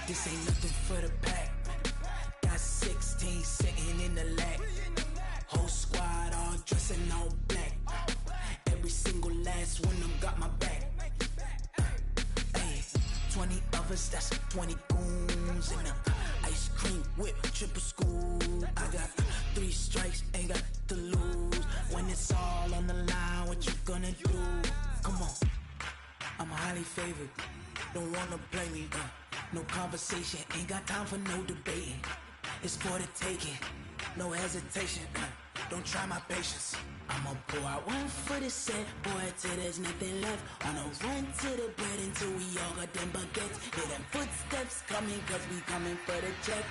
This ain't nothing for the pack. Got 16 sitting in the lap. Whole squad all dressing all black. Every single last one of them got my back. Hey, 20 of us, that's 20 goons. And ice cream whip, triple school. I got 3 strikes, ain't got to lose. When it's all on the line, what you gonna do? Come on, I'm highly favored. Don't wanna play me, no conversation. Ain't got time for no debating. It's for the taking, no hesitation. Don't try my patience. I'ma pour out one for the set, boy, till there's nothing left. On a run to the bread until we all got them baguettes. Hear them footsteps coming, cause we coming for the check.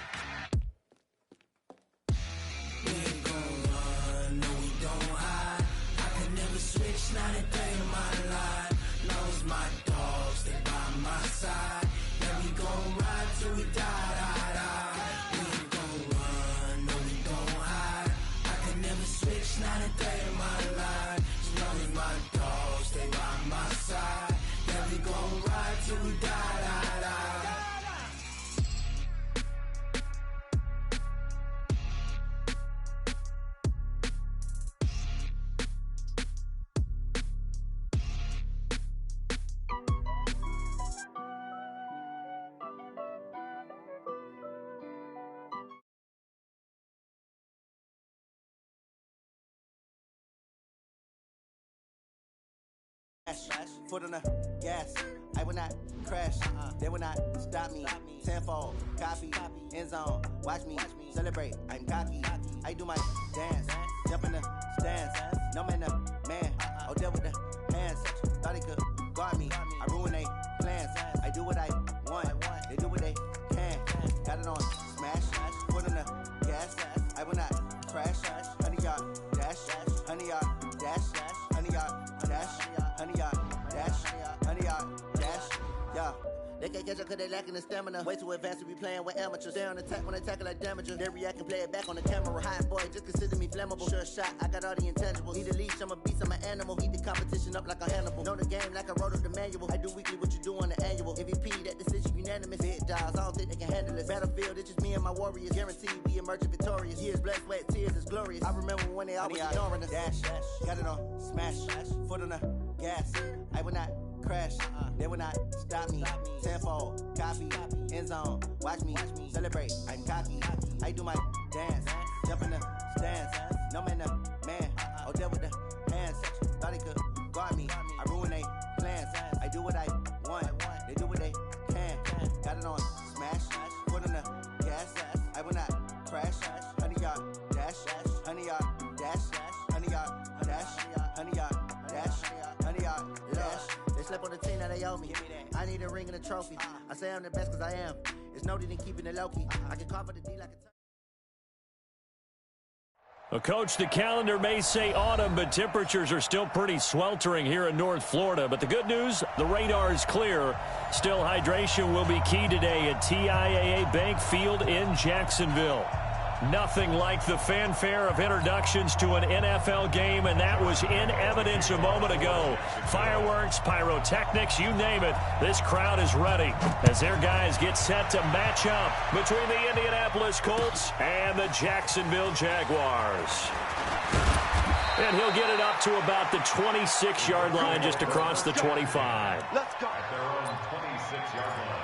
We ain't gon' run, no we don't hide. I can never switch, not a day in my life. Knows my dogs, they by my side. Yeah, we gon' ride till we die, die, die. We ain't gon' run, no we don't hide. I can never switch, not a day in my life. As long as my dogs, stay by my side. Yeah, we gon' ride till we die, die, die. Foot on the gas, I will not crash. They will not stop me. Tenfold, copy, end zone. Watch me celebrate. I'm cocky. I do my dance, jump in the stands. No man, the man. Oh, deal with the hands. Thought he could guard me. I ruin they plans. I do what I want. They do what they can. Got it on smash. Foot on the gas. I will not crash. 100-yard dash. 100-yard dash. 100-yard dash. 100-yard dash, 100-yard dash, yeah. They can't catch up cause they lacking the stamina. Way too advanced to be playing with amateurs. Stay on attack when they tackle like damagers. They react and play it back on the camera. Hot boy, just consider me flammable. Sure shot, I got all the intangibles. Need a leash, I'm a beast, I'm an animal. Heat the competition up like a Hannibal. Know the game like I wrote up the manual. I do weekly what you do on the annual. MVP, that decision unanimous. Big dials, I don't think they can handle it. Battlefield, it's just me and my warriors. Guaranteed we emerging victorious. Years, blood, sweat, tears, is glorious. I remember when they always ignoring us. Dash, got it on smash. Foot on the gas, I will not crash, they will not stop me. Tenfold, copy, end zone. Watch me celebrate. I'm cocky. I do my dance, jump in the stands. No man, the man. Oh, deal with the hands. Thought he could guard me. I ruin they plans. I do what I want. They do what they can. Got it on smash. Foot on the gas. I will not crash. 100-yard dash. 100-yard dash. 100-yard dash. 100-yard dash. 100-yard dash. They slept on the team that they owe me. I need a ring and a trophy. I say I'm the best cause I am. It's no need in keeping it low-key. I can cover the D like a Well, Coach, the calendar may say autumn, but temperatures are still pretty sweltering here in North Florida. But the good news, the radar is clear. Still, hydration will be key today at TIAA Bank Field in Jacksonville. Nothing like the fanfare of introductions to an NFL game, and that was in evidence a moment ago. Fireworks, pyrotechnics, you name it, this crowd is ready as their guys get set to match up between the Indianapolis Colts and the Jacksonville Jaguars. And he'll get it up to about the 26-yard line just across the 25. Let's go. At their own 26-yard line.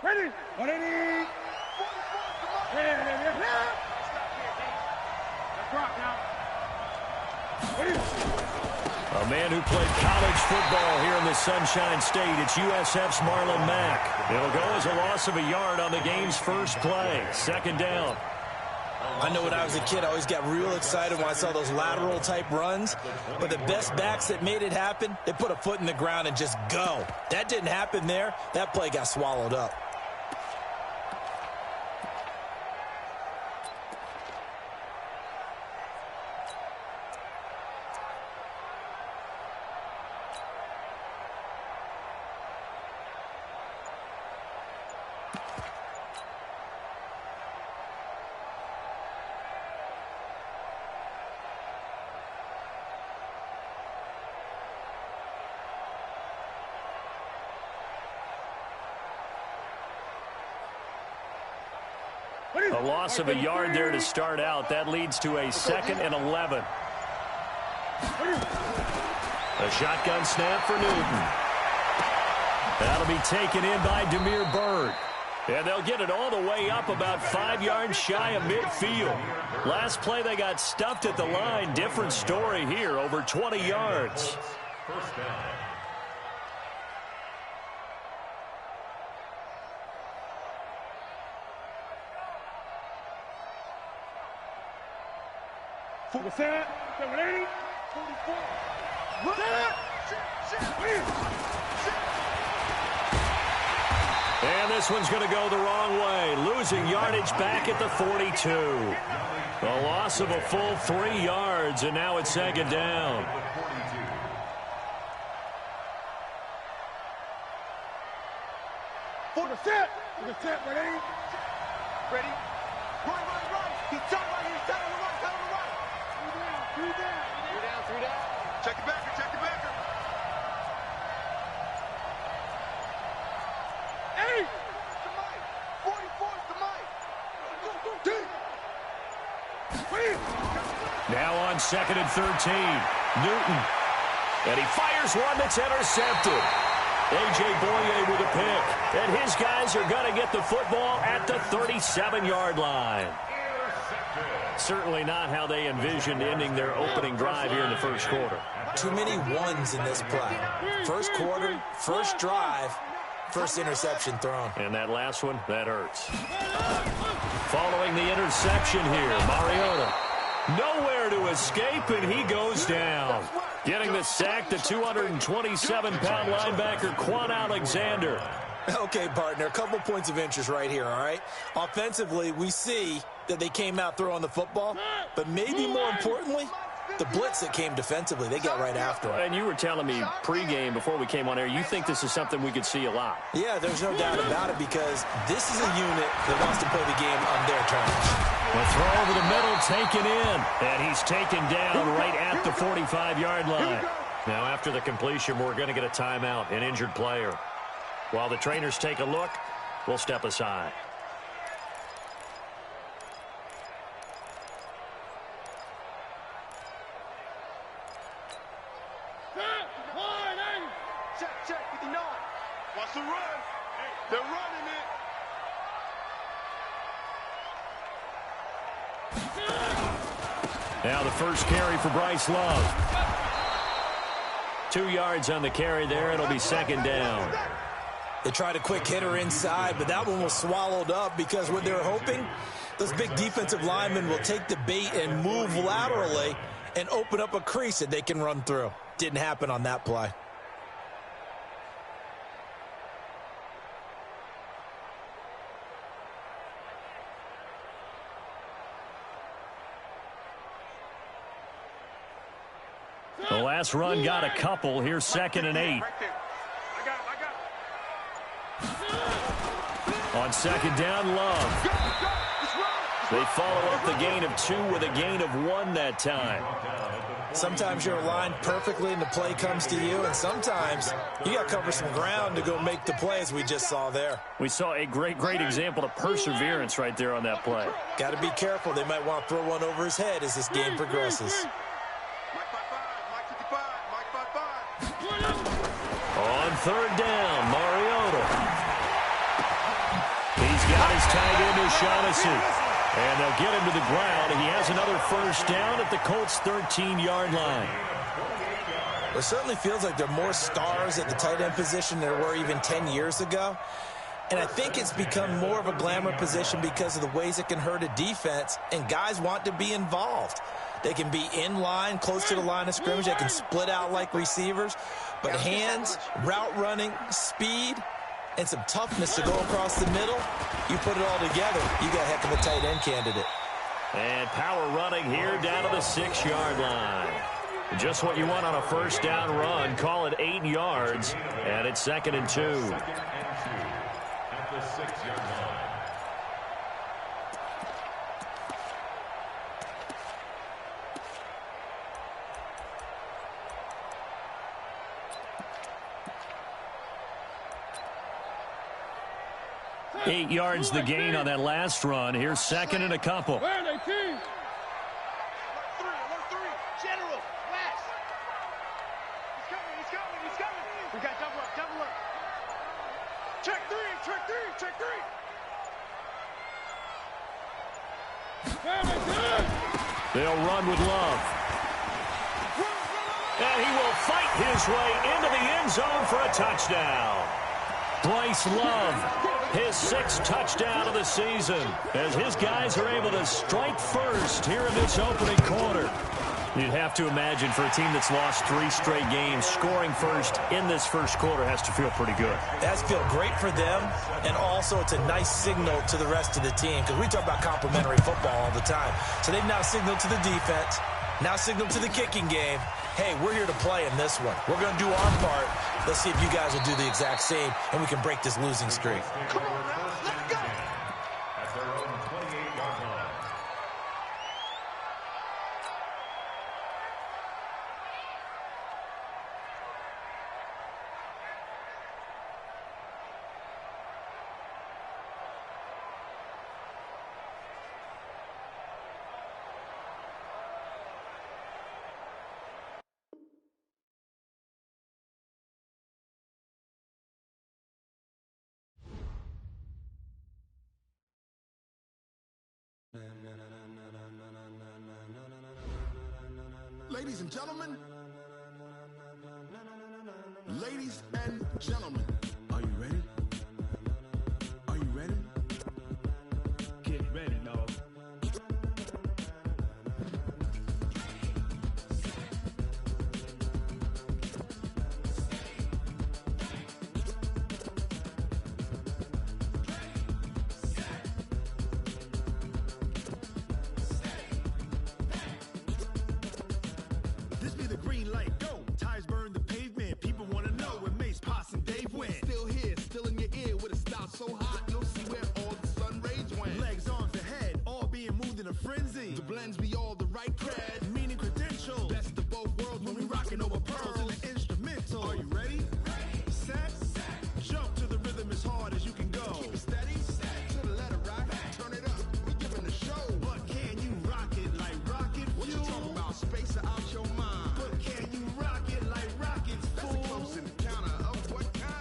Ready? 180. A man who played college football here in the Sunshine State. It's USF's Marlon Mack. It'll go as a loss of a yard on the game's first play. Second down. I know when I was a kid, I always got real excited when I saw those lateral type runs. But the best backs that made it happen, they put a foot in the ground and just go. That didn't happen there. That play got swallowed up. A loss of a yard there to start out. That leads to a 2nd and 11. A shotgun snap for Newton. That'll be taken in by Damiere Byrd. And they'll get it all the way up about 5 yards shy of midfield. Last play they got stuffed at the line. Different story here, over 20 yards. First down. For the set, 780, 44. And this one's going to go the wrong way. Losing yardage back at the 42. A loss of a full 3 yards, and now it's 2nd down. For the set, 180. Ready? Right. He's tight right here. Tight on the right. Tight on the right. 3 down. 3 down. Check it back. Check it back. 8. To Mike. 44 to Mike. Go. Now on 2nd and 13. Newton. And he fires one that's intercepted. A.J. Boye with a pick. And his guys are going to get the football at the 37-yard line. Certainly not how they envisioned ending their opening drive here in the first quarter. Too many ones in this play. First quarter, first drive, first interception thrown. And that last one, that hurts. Following the interception here, Mariota. Nowhere to escape, and he goes down. Getting the sack, the 227-pound linebacker, Quan Alexander. Okay, partner, a couple points of interest right here, all right? Offensively, we see that they came out throwing the football, but maybe more importantly, the blitz that came defensively, they got right after it. And you were telling me pregame before we came on air, you think this is something we could see a lot. Yeah, there's no doubt about it because this is a unit that wants to play the game on their terms. The throw over the middle taken in, and he's taken down right at the 45-yard line. Now after the completion, we're going to get a timeout, an injured player. While the trainers take a look, we'll step aside. Check, 59. Watch the run. They're running it. Now the first carry for Bryce Love. 2 yards on the carry there. It'll be 2nd down. They tried a quick hitter inside, but that one was swallowed up because what they're hoping, those big defensive linemen will take the bait and move laterally and open up a crease that they can run through. Didn't happen on that play. The last run got a couple. Here's 2nd and 8. On 2nd down, Love. They follow up the gain of 2 with a gain of 1 that time. Sometimes you're aligned perfectly and the play comes to you, and sometimes you got to cover some ground to go make the play as we just saw there. We saw a great example of perseverance right there on that play. Got to be careful. They might want to throw one over his head as this game progresses. On 3rd down, Mariota. He's got his tight end, O'Shaughnessy. And they'll get him to the ground. He has another first down at the Colts' 13-yard line. It certainly feels like there are more stars at the tight end position than there were even 10 years ago. And I think it's become more of a glamour position because of the ways it can hurt a defense, and guys want to be involved. They can be in line, close to the line of scrimmage. They can split out like receivers. But hands, route running, speed, and some toughness to go across the middle, you put it all together, you got a heck of a tight end candidate. And power running here down to the 6-yard line. Just what you want on a first down run. Call it 8 yards, and it's 2nd and 2. At the 6-yard line. Eight yards the gain on that last run. Here's 2nd and a couple. Where are they, team? Alert 3. General, West. He's coming. We got double up. Check 3. Where are they, team? They'll run with Love. And he will fight his way into the end zone for a touchdown. Bryce Love, his 6th touchdown of the season, as his guys are able to strike first here in this opening quarter. You'd have to imagine for a team that's lost 3 straight games, scoring first in this first quarter has to feel pretty good. That's feel great for them, and also it's a nice signal to the rest of the team, because we talk about complimentary football all the time. So they've now signaled to the defense, now signaled to the kicking game, hey, we're here to play in this one. We're going to do our part. Let's see if you guys will do the exact same, and we can break this losing streak. Come on now, let's go. At their own 28-yard line. Ladies and gentlemen, are you ready? Are you ready? Get ready, dog. This be the green light, go. Tires burn the pavement. People want to know where Mace, Poss, and Dave went. Still here, still in your ear with a style so hot, you'll see where all the sun rays went. Legs, arms, ahead, all being moved in a frenzy. The blends be all the right cred, meaning credentials. Best of both worlds when we rockin' over pearls in the instrumental. Are you ready? Set. Jump to the rhythm as hard as you can go. Keep it steady, to the letter right. Turn it up, we giving the show. But can you rock it like rocket fuel? What you talking about? Space out your mind. But can you rock it like rockets, fool? That's a close encounter of what kind?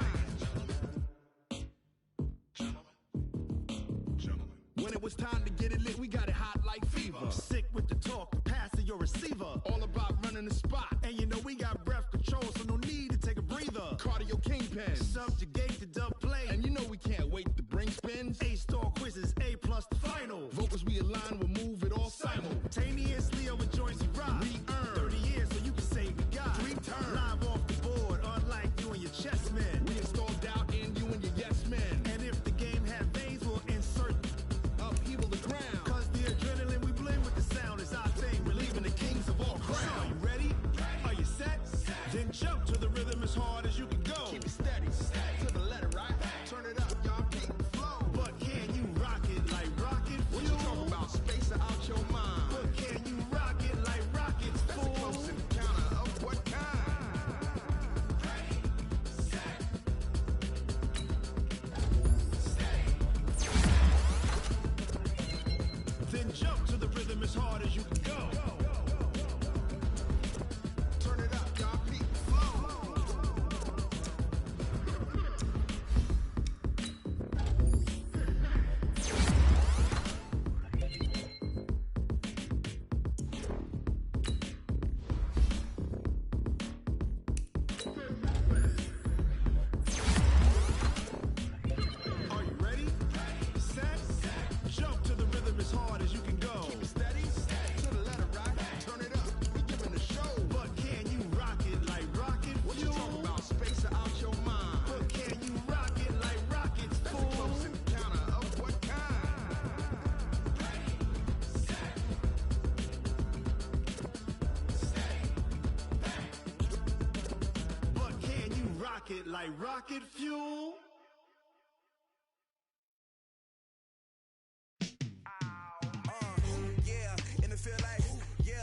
Gentlemen. When it was time to get it lit, we got it hot like fever. Sick with the talk, the pass to your receiver. All about running the spot. And you know we got breath control, so no need to take a breather. Cardio kingpin. Subjugate the dub play. And you know we can't wait to bring spins. A-star quizzes, A+ the final. Vocals we align, we'll move it all simultaneously over joints we rock. We earn 30 years so you can say we got 3 turns. Live off the board, unlike you and your chess men. We install doubt in you and your yes men. And if the game had veins, we'll insert upheaval the ground. Cause the adrenaline we blend with the sound is our thing. Relieving the kings of all crowns. So are you ready? Are you set? Then jump to the rhythm as hard as you can go. Keep it steady, to the letter right. Turn it up, y'all. rocket like rocket fuel. Yeah, in the field like, yeah,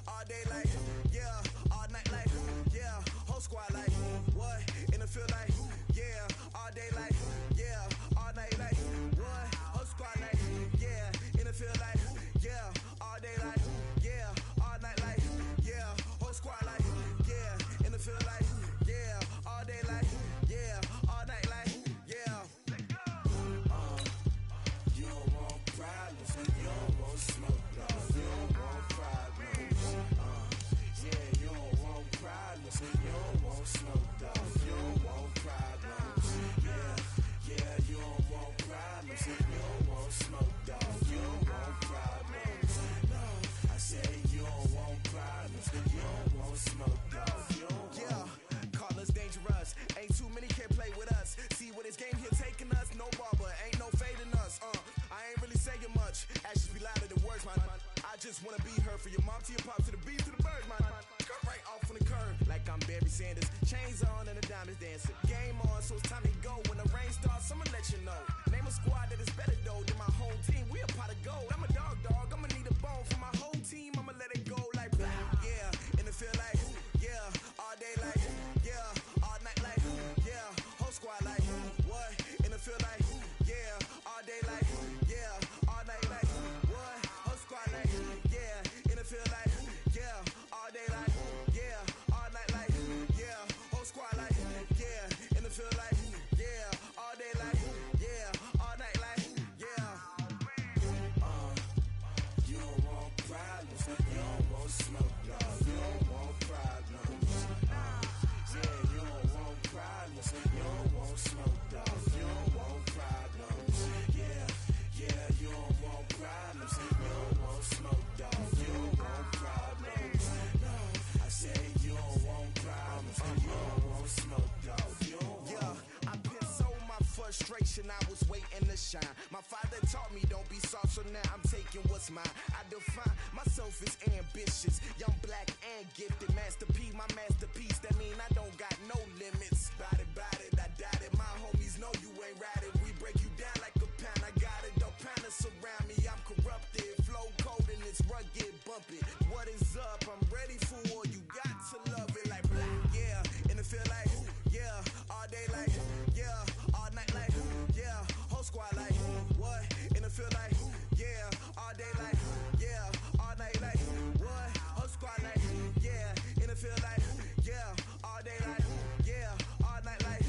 all day like, yeah, all night like, yeah, whole squad like, what? In the field like, yeah, all day like, yeah, all night like, what? Whole squad like, yeah, in the field like, yeah, all day like, yeah, all night like, yeah, whole squad like, yeah, in the field like, yeah, all day like, yeah, all night like, yeah. You don't want problems, you don't want smoke, no. You don't want problems, yeah, you don't want problems, you don't want smoke, dog. You don't want problems, yeah, you don't want problems, you don't want smoke, dog. You don't want problems, no. I said you don't want problems, you don't want smoke, dog. You don't want. Call us dangerous, ain't too many can play with us. See what this game here taking us, no barber, ain't no fading us. I ain't really saying much, actions be louder than words, man. I just wanna be heard, for your mom to your pop, to the beat, to the birds, man. Cut right off on the curb, like I'm Barry Sanders. Chains on and the diamonds dancing. Game on, so it's time to go. When the rain starts, I'ma let you know. Name a squad that is better though than my home team. We a pot of gold. I'm a dog, I'ma need a bone for my whole team. I'ma let it go like blah. Yeah, in the field like, yeah, all day like, yeah, all night like, yeah, whole squad like, what? In the field like, yeah, all day like, yeah, all night like, what? Whole squad like, yeah, in the field like, yeah, all day like, yeah, all night like, yeah, whole squad like, yeah, in the field like, yeah, all day like, yeah, all night like, yeah. You don't want problems, you don't want smoke, dog. You don't want problems, yeah, you don't want problems, you don't want smoke, dog. You don't want problems, yeah, you don't want problems, you don't want smoke, dog. You don't want problems, no. I say you don't want problems, you don't want smoke, dog. You don't want. I put so my frustration, I was waiting to shine. My father taught me don't be soft, so now I'm taking what's mine. I define myself as ambitious, young, black, and gifted. Master P, my masterpiece, that mean I don't got no limits. Bout it, I doubt it. My homies know you ain't ride it. We break you down like a pound. I got it, don't pound us around me. I'm corrupted, flow cold and it's rugged, bump it. What is up? I'm ready for war. You got to love it like blah. Yeah, in the field like, yeah, all day like, yeah, all night like, yeah, whole squad like, what? In the field like, yeah, all day like, yeah, all night like, what? Whole squad like, yeah, in the field like, yeah, all day like, yeah, all night like,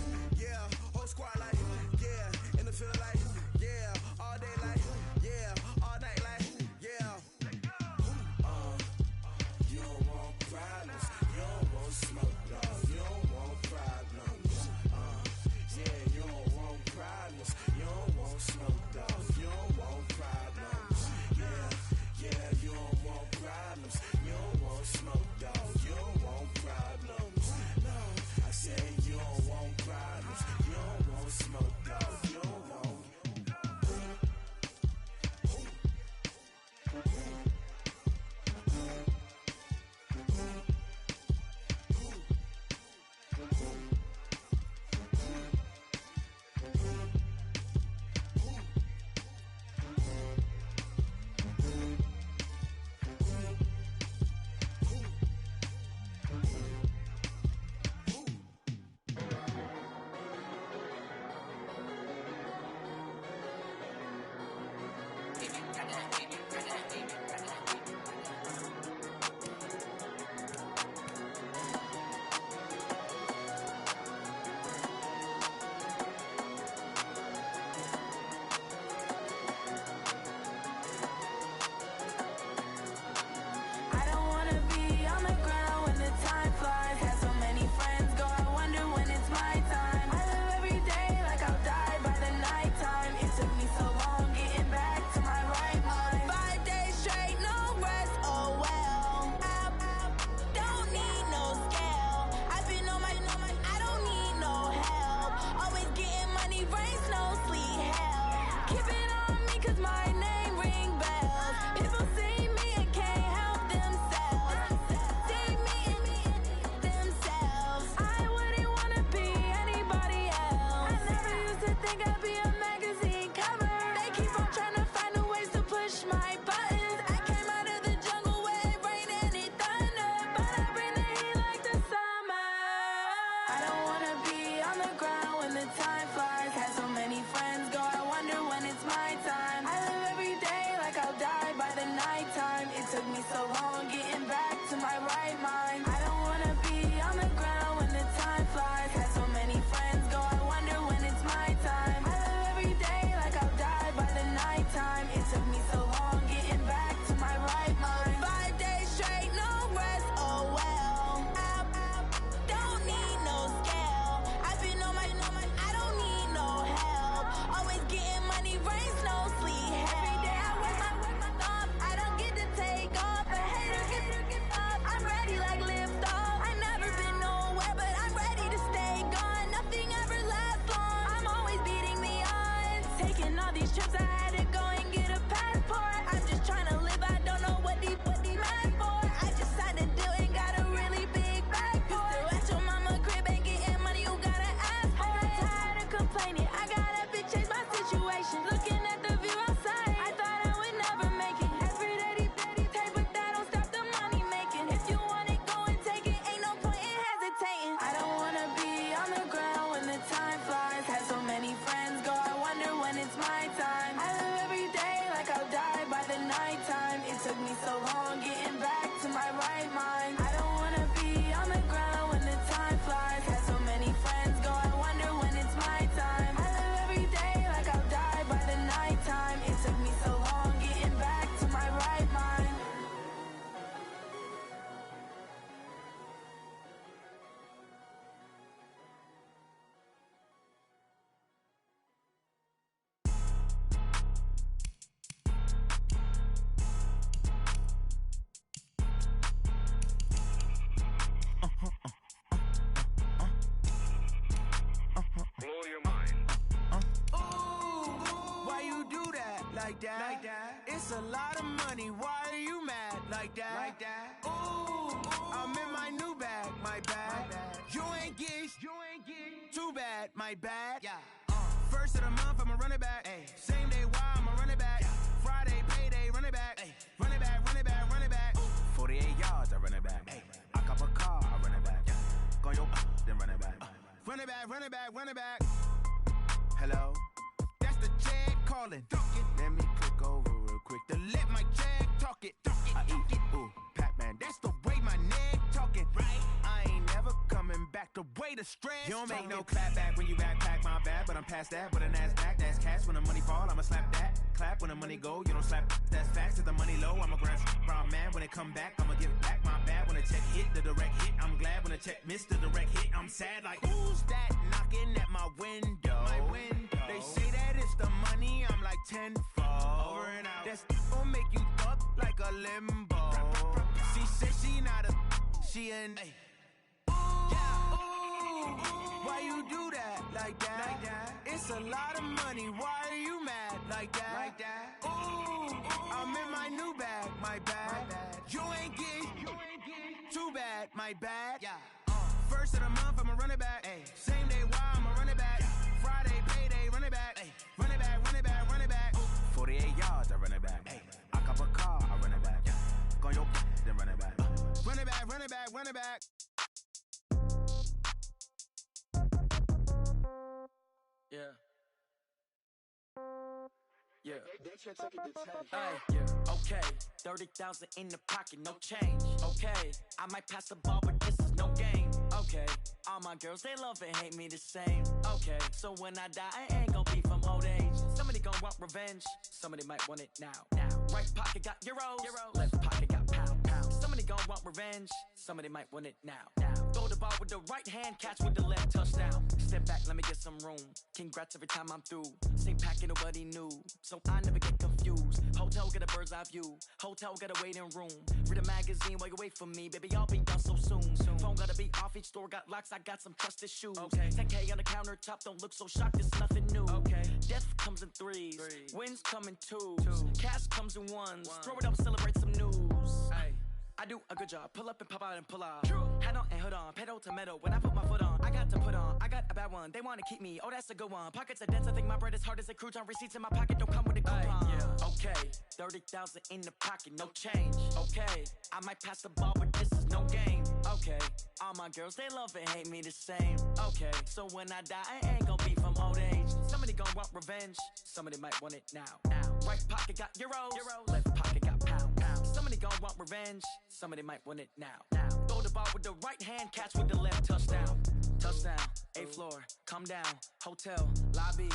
blow your mind. Ooh, why you do that like that? It's a lot of money. Why are you mad like that? Ooh, I'm in my new bag, my bad. You ain't get too bad, my bad. Yeah. First of the month, I'ma run it back. Ay. Same day, why I'ma run it back. Friday, payday, run it back. Ay. Run it back, run it back, run it back. 48 yards, I run it back. Ay. I cop a car, I run it back. Go yo, then run it back. Run it back, run it back, run it back. Hello? That's the Jag calling. Let me click over real quick to let my Jag talk it. I eat it, ooh, Pac-Man. That's the way my neck talking. Right? I ain't never coming back the way the stress. You don't make no clap back when you backpack, my bad, but I'm past that. With a NASDAQ, that's cash. When the money fall, I'ma slap that. Clap when the money go, you don't slap. That's facts. If the money low, I'ma grab brown man. When it come back, I'ma give back my bad. When the check hit, the direct hit, I'm glad. When the check missed the direct hit, I'm sad. Like, who's that knocking at my window? My window. They say that it's the money, I'm like tenfold. Over and out. That's gon' make you fuck like a limbo. She said she not a, she an. Why you do that like that? It's a lot of money. Why are you mad like that? Ooh, I'm in my new bag, my bad. You ain't get too bad, my bad. Yeah. First of the month, I'ma run it back. Ay. Same day, why I'ma run it back. Friday, payday, run it back. Ay. Run it back, run it back, run it back. 48 yards, I run it back. Ay. I cop a car, I run it back. Go yo, then run it back. Run it back, run it back, run it back. Yeah. Yeah. Hey, yeah. Okay. 30,000 in the pocket, no change. Okay. I might pass the ball, but this is no game. Okay. All my girls, they love and hate me the same. Okay. So when I die, I ain't gon' be from old age. Somebody gon' want revenge. Somebody might want it now. Right pocket got euros. Left pocket got pound. Somebody gon' want revenge. Somebody might want it now. Throw the ball with the right hand, catch with the left, touchdown. Step back, let me get some room. Congrats every time I'm through. Same packet, nobody knew. So I never get confused. Hotel get a bird's eye view. Hotel got a waiting room. Read a magazine while you wait for me. Baby, I'll be done so soon. Phone gotta be off, each store got locks. I got some trusted shoes. Okay. 10K on the countertop, don't look so shocked, it's nothing new. Okay. Death comes in threes. Wins come in twos. Cash comes in ones. Throw it up, celebrate some news. Hey. I do a good job. Pull up and pop out and pull out. True. Head on and hood on. Pedal to metal. When I put my foot on, I got to put on. I got a bad one. They want to keep me. Oh, that's a good one. Pockets are dense. I think my bread is hard as a crouton. Receipts in my pocket don't come with a coupon. Yeah. Okay. 30,000 in the pocket. No change. Okay. I might pass the ball, but this is no game. Okay. All my girls, they love and hate me the same. Okay. So when I die, I ain't gon' be from old age. Somebody gon' want revenge. Somebody might want it now. Right pocket got euros. Left pocket got pound. Somebody gon' want revenge. Somebody might want it now. Throw the ball with the right hand, catch with the left, touchdown. Touchdown, 8th floor, come down, hotel, lobby.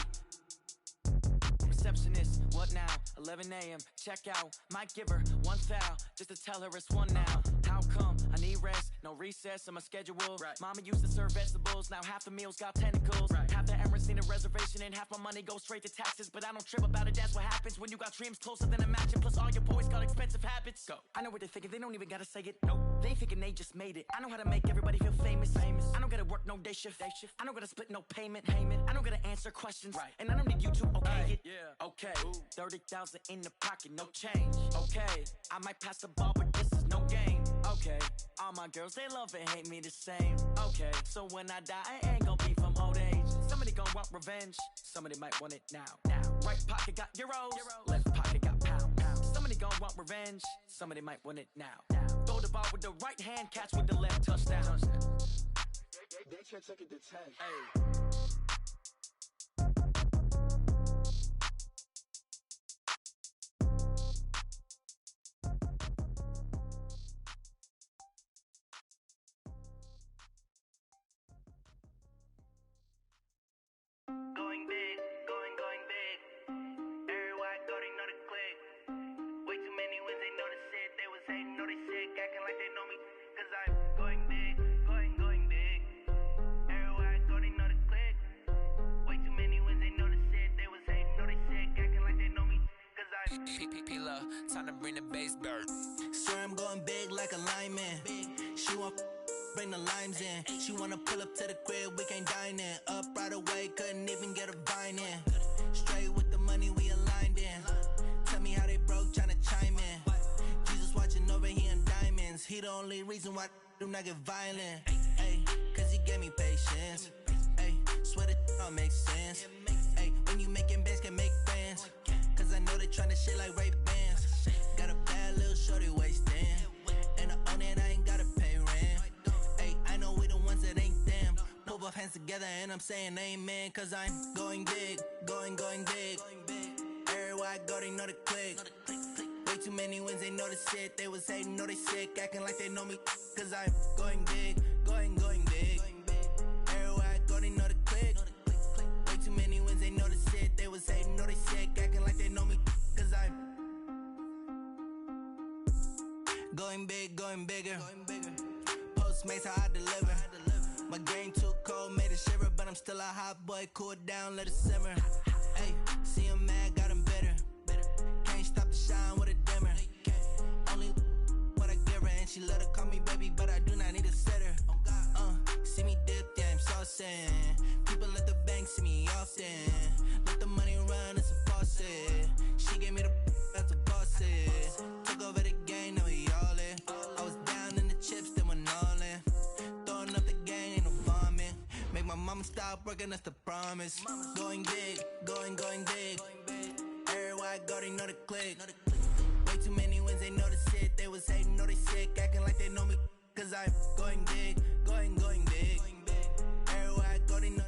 Receptionist, what now? 11 a.m., check out. Might give her one foul, just to tell her it's one now. How come? I need rest, no recess in my schedule. Right. Mama used to serve vegetables, now half the meals got tentacles. Right. Half the Emirates need a reservation and half my money goes straight to taxes. But I don't trip about it, that's what happens when you got dreams closer than a match. And plus all your boys got expensive habits. Go. I know what they're thinking, they don't even gotta say it. Nope. They thinking they just made it. I know how to make everybody feel famous. I don't gotta work no day shift. I don't gotta split no payment. I don't gotta answer questions. Right. And I don't need you to okay it. Yeah. Okay. 30,000 in the pocket, no change. Okay. I might pass the ball, but this is no game. Okay. All my girls, they love and hate me the same. Okay. So when I die, I ain't gon' be from old age. Somebody gon' want revenge. Somebody might want it now. Right pocket got euros. Left pocket got pound. Somebody gon' want revenge. Somebody might want it now. Throw the ball with the right hand, catch with the left, touchdown. They can't take it to 10. Hey. Going big, going big. Everywhere I go, they know the click. Way too many wins, they know the shit. They was hating, know they sick, acting like they know me. Cause I'm going big, going big. Everywhere I go, they know the click. Way too many wins, they know the shit. They was hating, know they sick, acting like they know me. Cause I'm P-P-P-Love, time to bring the bass bird. Swear I'm going big like a lineman. She want bring the limes in. She wanna pull up to the crib, we can't dine in. Up right away, couldn't even get a vine in. Straight with the money, we aligned in. Tell me how they broke, tryna chime in. Jesus watching over, he in diamonds. He the only reason why I do not get violent. Ay, cause he gave me patience. Ay, swear that all makes sense. Ay, when you making bands, can make friends. Cause I know they tryna shit like Ray-Bans. Got a bad little shorty wasting. And I own it, I ain't gotta pay rent. Ay, I know we the ones that ain't them. Pull both hands together and I'm saying amen. Cause I'm going big, going big. Everywhere I go, they know the click. Way too many wins, they know the shit. They was hating, know they sick, acting like they know me. Cause I'm going big, going big. Everywhere I go, they know the click. Way too many wins, they know the shit. They was hating, know they sick, acting like they know me. Cause I'm going big, going bigger. Postmates, how I deliver. My game too cold, made it shiver. But I'm still a hot boy, cool it down, let it simmer. Hey, see him mad, got him bitter. Can't stop the shine with a dimmer. Only what I give her, and she let her call me baby, but I do not need a sitter. See me dip, yeah, I'm saucing. People at the bank see me often. Let the money run, it's a faucet. She gave me the that's a boss is. Took over the game, now we all in. I was down in the chips, then went all in. Throwing up the game, ain't no vomit. Make my mama stop working, that's the promise. Going big, going big. Everywhere I go, they know the click. Way too many wins, they know the shit. They was hating, know they sick, acting like they know me. Cause I'm going big, going big. Everywhere I go, they know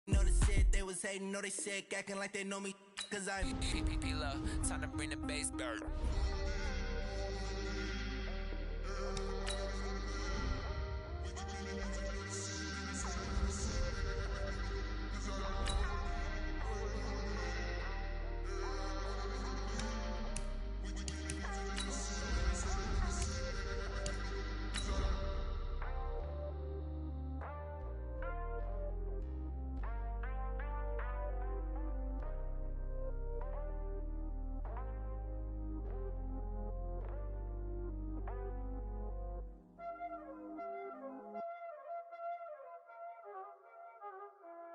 the shit. They was hating, know they sick, acting like they know me. Cause I'm PPP love, time to bring the bass back.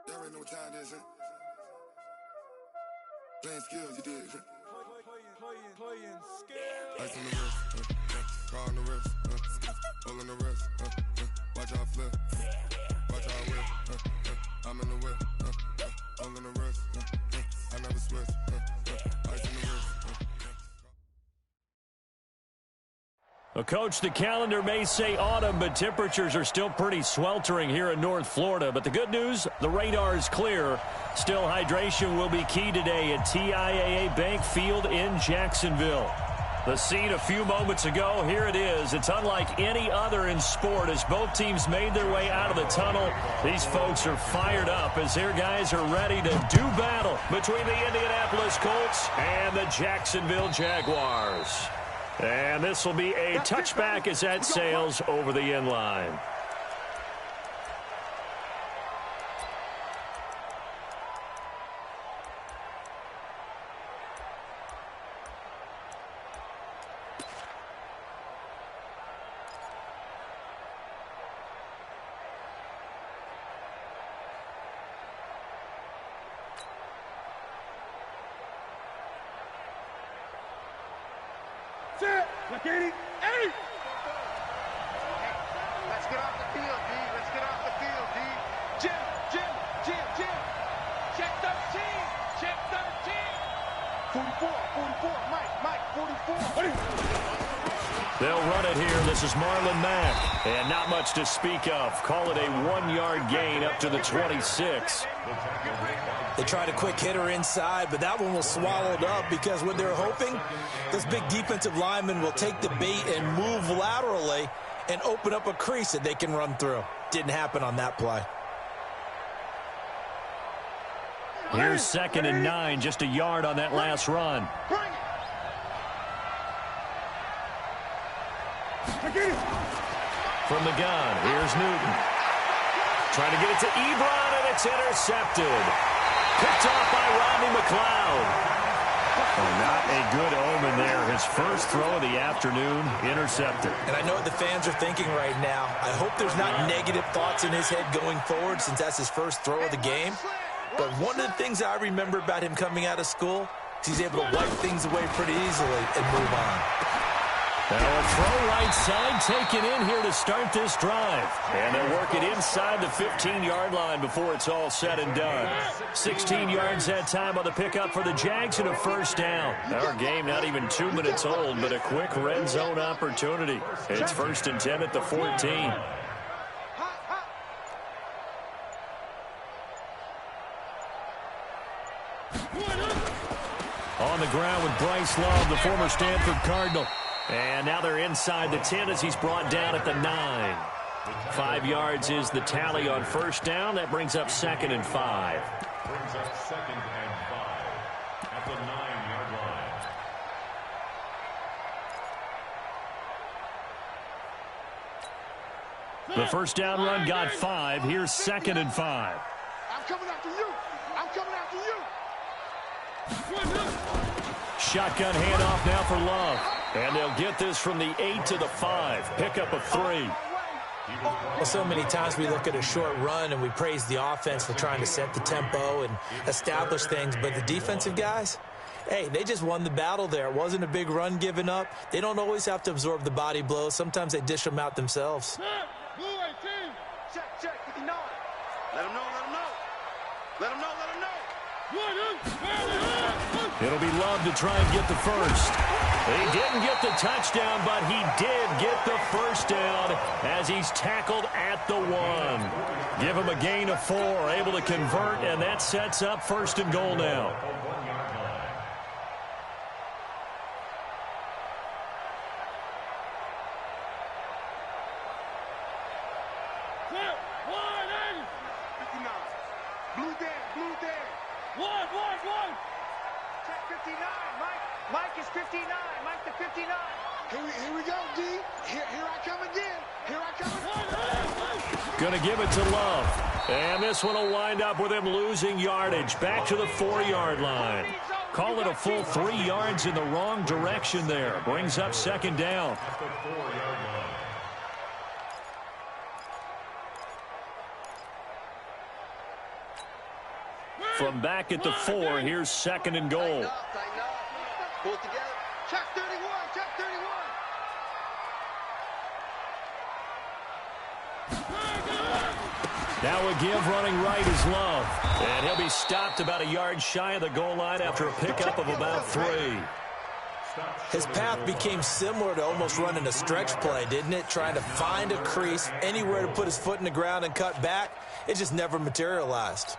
Y'all already know what time it is, huh? Playing skills, you did. Playing skills. Ice on the wrist, car on the wrist, hole on the wrist, watch out flip, watch out whip, I'm in the whip, hole on the wrist, I never switch, ice on the wrist. Well, Coach, the calendar may say autumn, but temperatures are still pretty sweltering here in North Florida. But the good news, the radar is clear. Still, hydration will be key today at TIAA Bank Field in Jacksonville. The scene a few moments ago, here it is. It's unlike any other in sport as both teams made their way out of the tunnel. These folks are fired up as their guys are ready to do battle between the Indianapolis Colts and the Jacksonville Jaguars. And this will be a touchback as that sails over the end line. Let's get it. Hey! Let's get off the field, D. Let's get off the field, D. Jim. Check 13. Check 13. 44. Mike, 44. They'll run it here. This is Marlon Mack. And not much to speak of. Call it a 1-yard gain up to the 26. They tried a quick hitter inside, but that one was swallowed up because what they're hoping, this big defensive lineman will take the bait and move laterally and open up a crease that they can run through. Didn't happen on that play. Here's 2nd and 9, just a yard on that last run. From the gun, here's Newton. Trying to get it to Ebron, and it's intercepted. Picked off by Rodney McLeod. Not a good omen there. His first throw of the afternoon, intercepted. And I know what the fans are thinking right now. I hope there's not negative thoughts in his head going forward since that's his first throw of the game. But one of the things I remember about him coming out of school is he's able to wipe things away pretty easily and move on. Now a throw right side taken in here to start this drive. And they'll work it inside the 15-yard line before it's all said and done. 16 yards that time on the pickup for the Jags and a first down. Our game not even 2 minutes old, but a quick red zone opportunity. It's 1st and 10 at the 14. On the ground with Bryce Love, the former Stanford Cardinal. And now they're inside the 10 as he's brought down at the 9. 5 yards is the tally on first down. That brings up 2nd and 5. Brings up 2nd and 5 at the 9-yard line. The first down run got 5. Here's 2nd and 5. I'm coming after you. I'm coming after you. Shotgun handoff now for Love. And they'll get this from the 8 to the 5. Pickup of 3. Well, so many times we look at a short run and we praise the offense for trying to set the tempo and establish things. But the defensive guys, hey, they just won the battle there. It wasn't a big run given up. They don't always have to absorb the body blows. Sometimes they dish them out themselves. Check, 59. Let him know, let him know. Let him know, let him know. It'll be Love to try and get the first. He didn't get the touchdown, but he did get the first down as he's tackled at the 1. Give him a gain of 4, able to convert, and that sets up 1st and goal now. Mike is 59. Mike to 59. Here we go, D. Here I come again. Here I come again. Going to give it to Love. And this one will wind up with him losing yardage. Back to the 4-yard line. Call it a full 3 yards in the wrong direction there. Brings up 2nd down. At the 4-yard line. From back at the 4, here's 2nd and goal. Tighten up. Pull it together. Check 31. Check 31. Now a give running right is Love. And he'll be stopped about a yard shy of the goal line after a pickup of about 3. His path became similar to almost running a stretch play, didn't it? Trying to find a crease, anywhere to put his foot in the ground and cut back. It just never materialized.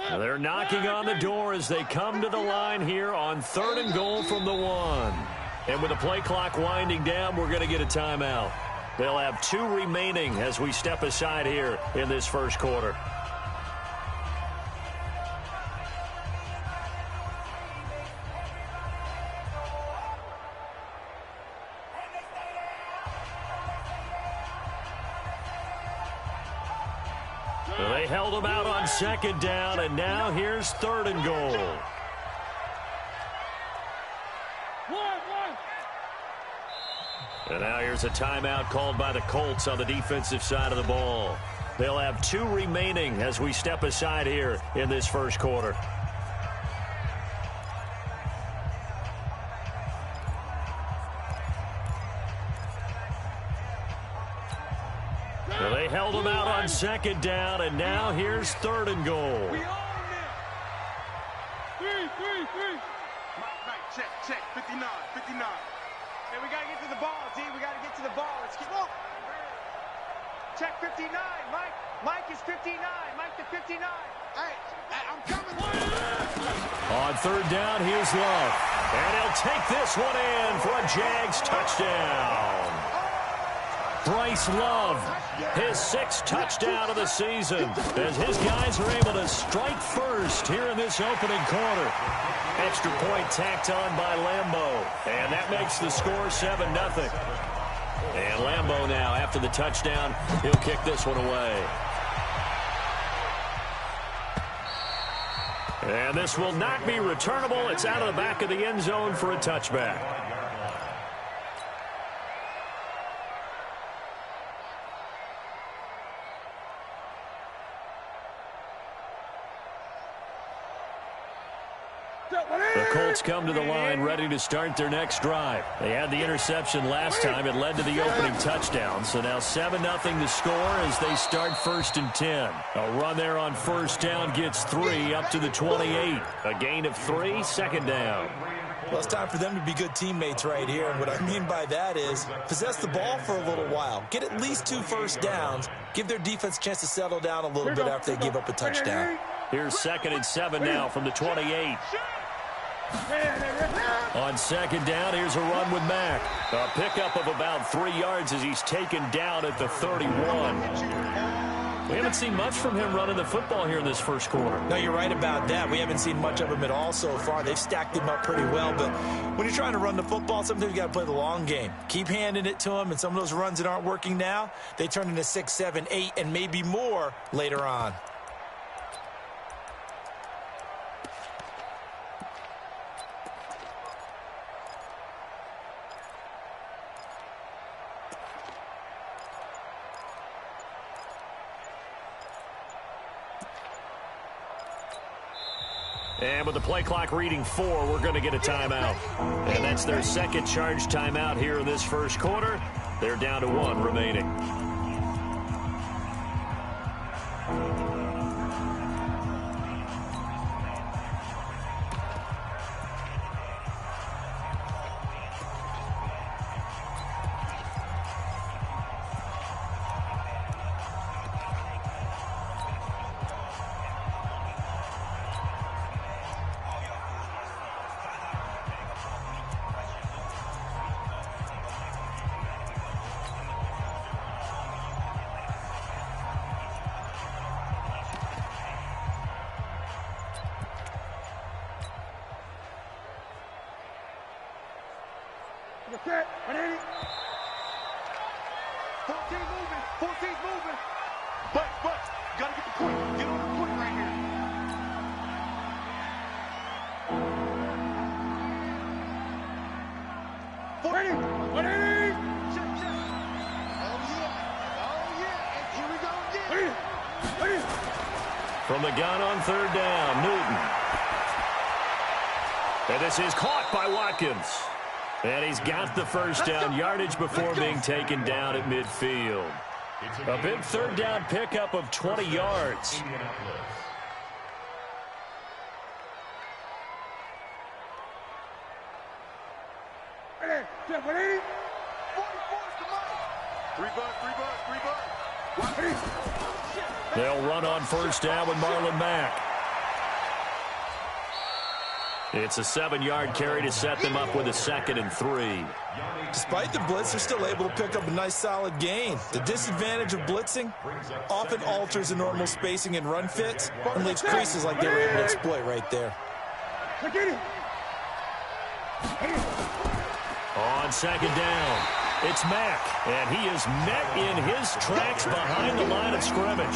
They're knocking on the door as they come to the line here on 3rd and goal from the 1. And with the play clock winding down, we're going to get a timeout. They'll have 2 remaining as we step aside here in this first quarter. They held him out on 2nd down, and now here's 3rd and goal. And now here's a timeout called by the Colts on the defensive side of the ball. They'll have 2 remaining as we step aside here in this first quarter. They held him out on 2nd down, and now here's 3rd and goal. We own it. 3. Mike, check. 59. Hey, we got to get to the ball, D. We got to get to the ball. Let's get up. Check 59. Mike is 59. Mike to 59. Hey, I'm coming. On 3rd down, here's Love. And he'll take this one in for a Jags touchdown. Bryce Love, his 6th touchdown of the season, as his guys are able to strike first here in this opening quarter. Extra point tacked on by Lambeau, and that makes the score 7-0. And Lambeau now, after the touchdown, he'll kick this one away. And this will not be returnable. It's out of the back of the end zone for a touchback. The Colts come to the line ready to start their next drive. They had the interception last time. It led to the opening touchdown. So now 7-0 to score as they start 1st and 10. A run there on 1st down gets 3 up to the 28. A gain of 3, 2nd down. Well, it's time for them to be good teammates right here. And what I mean by that is possess the ball for a little while. Get at least 2 first downs. Give their defense a chance to settle down a little bit after they give up a touchdown. Here's 2nd and 7 now from the 28. On 2nd down, here's a run with Mack. A pickup of about 3 yards as he's taken down at the 31. We haven't seen much from him running the football here in this first quarter. No, you're right about that. We haven't seen much of him at all so far. They've stacked him up pretty well, but when you're trying to run the football, sometimes you got to play the long game. Keep handing it to him, and some of those runs that aren't working now, they turn into 6, 7, 8, and maybe more later on. And with the play clock reading 4, we're going to get a timeout. And that's their 2nd charge timeout here in this first quarter. They're down to 1 remaining. Gotta get the point. Get on the point right here. Ready? Check. Oh yeah. And here we go again. Ready. From the gun on 3rd down, Newton. And this is caught by Watkins. And he's got the first down yardage before being taken down at midfield. A big 3rd down pickup of 20 yards. Ready? 3 bucks. They'll run on 1st down with Marlon Mack. It's a 7-yard carry to set them up with a 2nd and 3. Despite the blitz, they're still able to pick up a nice solid gain. The disadvantage of blitzing often alters the normal spacing and run fits and leaves creases like they were able to exploit right there. On 2nd down, it's Mack, and he is met in his tracks behind the line of scrimmage.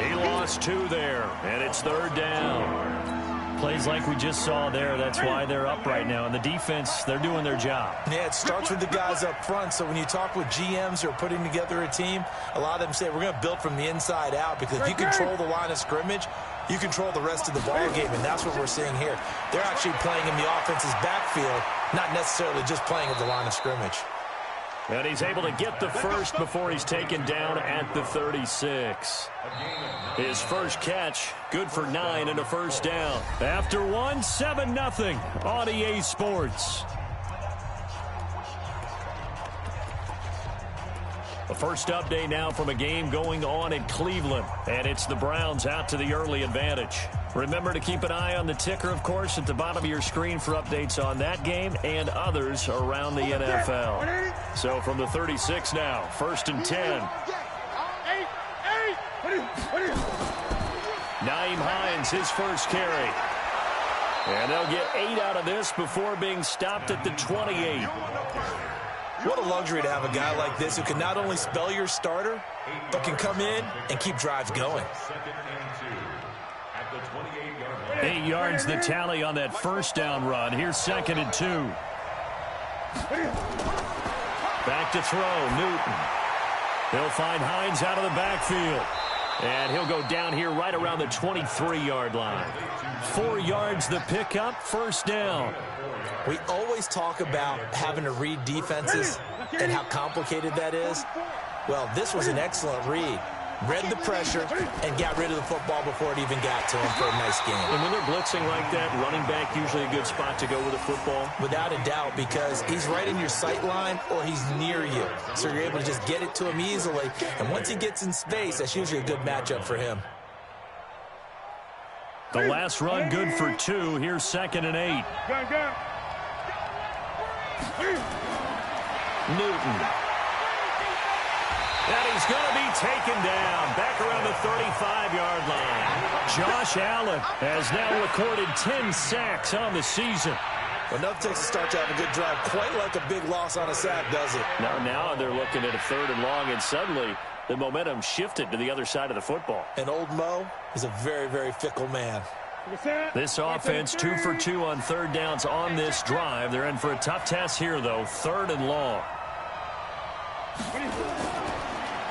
He lost 2 there, and it's 3rd down. Plays like we just saw there, that's why they're up right now. And the defense, they're doing their job. Yeah, it starts with the guys up front. So when you talk with GMs who are putting together a team, a lot of them say we're going to build from the inside out, because if you control the line of scrimmage, you control the rest of the ball game, and that's what we're seeing here. They're actually playing in the offense's backfield, not necessarily just playing at the line of scrimmage. And he's able to get the first before he's taken down at the 36. His first catch, good for 9 and a first down. After 1, 7-0 on EA Sports. A First update now from a game going on in Cleveland, and it's the Browns out to the early advantage. Remember to keep an eye on the ticker, of course, at the bottom of your screen for updates on that game and others around the NFL. So from the 36 now, 1st and 10. Nyheim Hines, his first carry. And they'll get 8 out of this before being stopped at the 28. What a luxury to have a guy like this who can not only spell your starter, but can come in and keep drives going. 8 yards the tally on that first down run. Here's 2nd and 2. Back to throw, Newton. He'll find Hines out of the backfield. And he'll go down here right around the 23-yard line. 4 yards the pickup, 1st down. We always talk about having to read defenses and how complicated that is. Well, this was an excellent read. Read the pressure and got rid of the football before it even got to him for a nice game. And when they're blitzing like that, running back usually a good spot to go with a football? Without a doubt, because he's right in your sight line or he's near you. So you're able to just get it to him easily. And once he gets in space, that's usually a good matchup for him. The last run good for 2. Here's 2nd and 8. Newton. And he's going to be taken down back around the 35-yard line. Josh Allen has now recorded 10 sacks on the season. Enough takes to start to have a good drive. Quite like a big loss on a sack, does it? Now they're looking at a 3rd and long, and suddenly the momentum shifted to the other side of the football. And old Mo is a very, very fickle man. This offense 2 for 2 on 3rd downs on this drive. They're in for a tough test here, though. 3rd and long.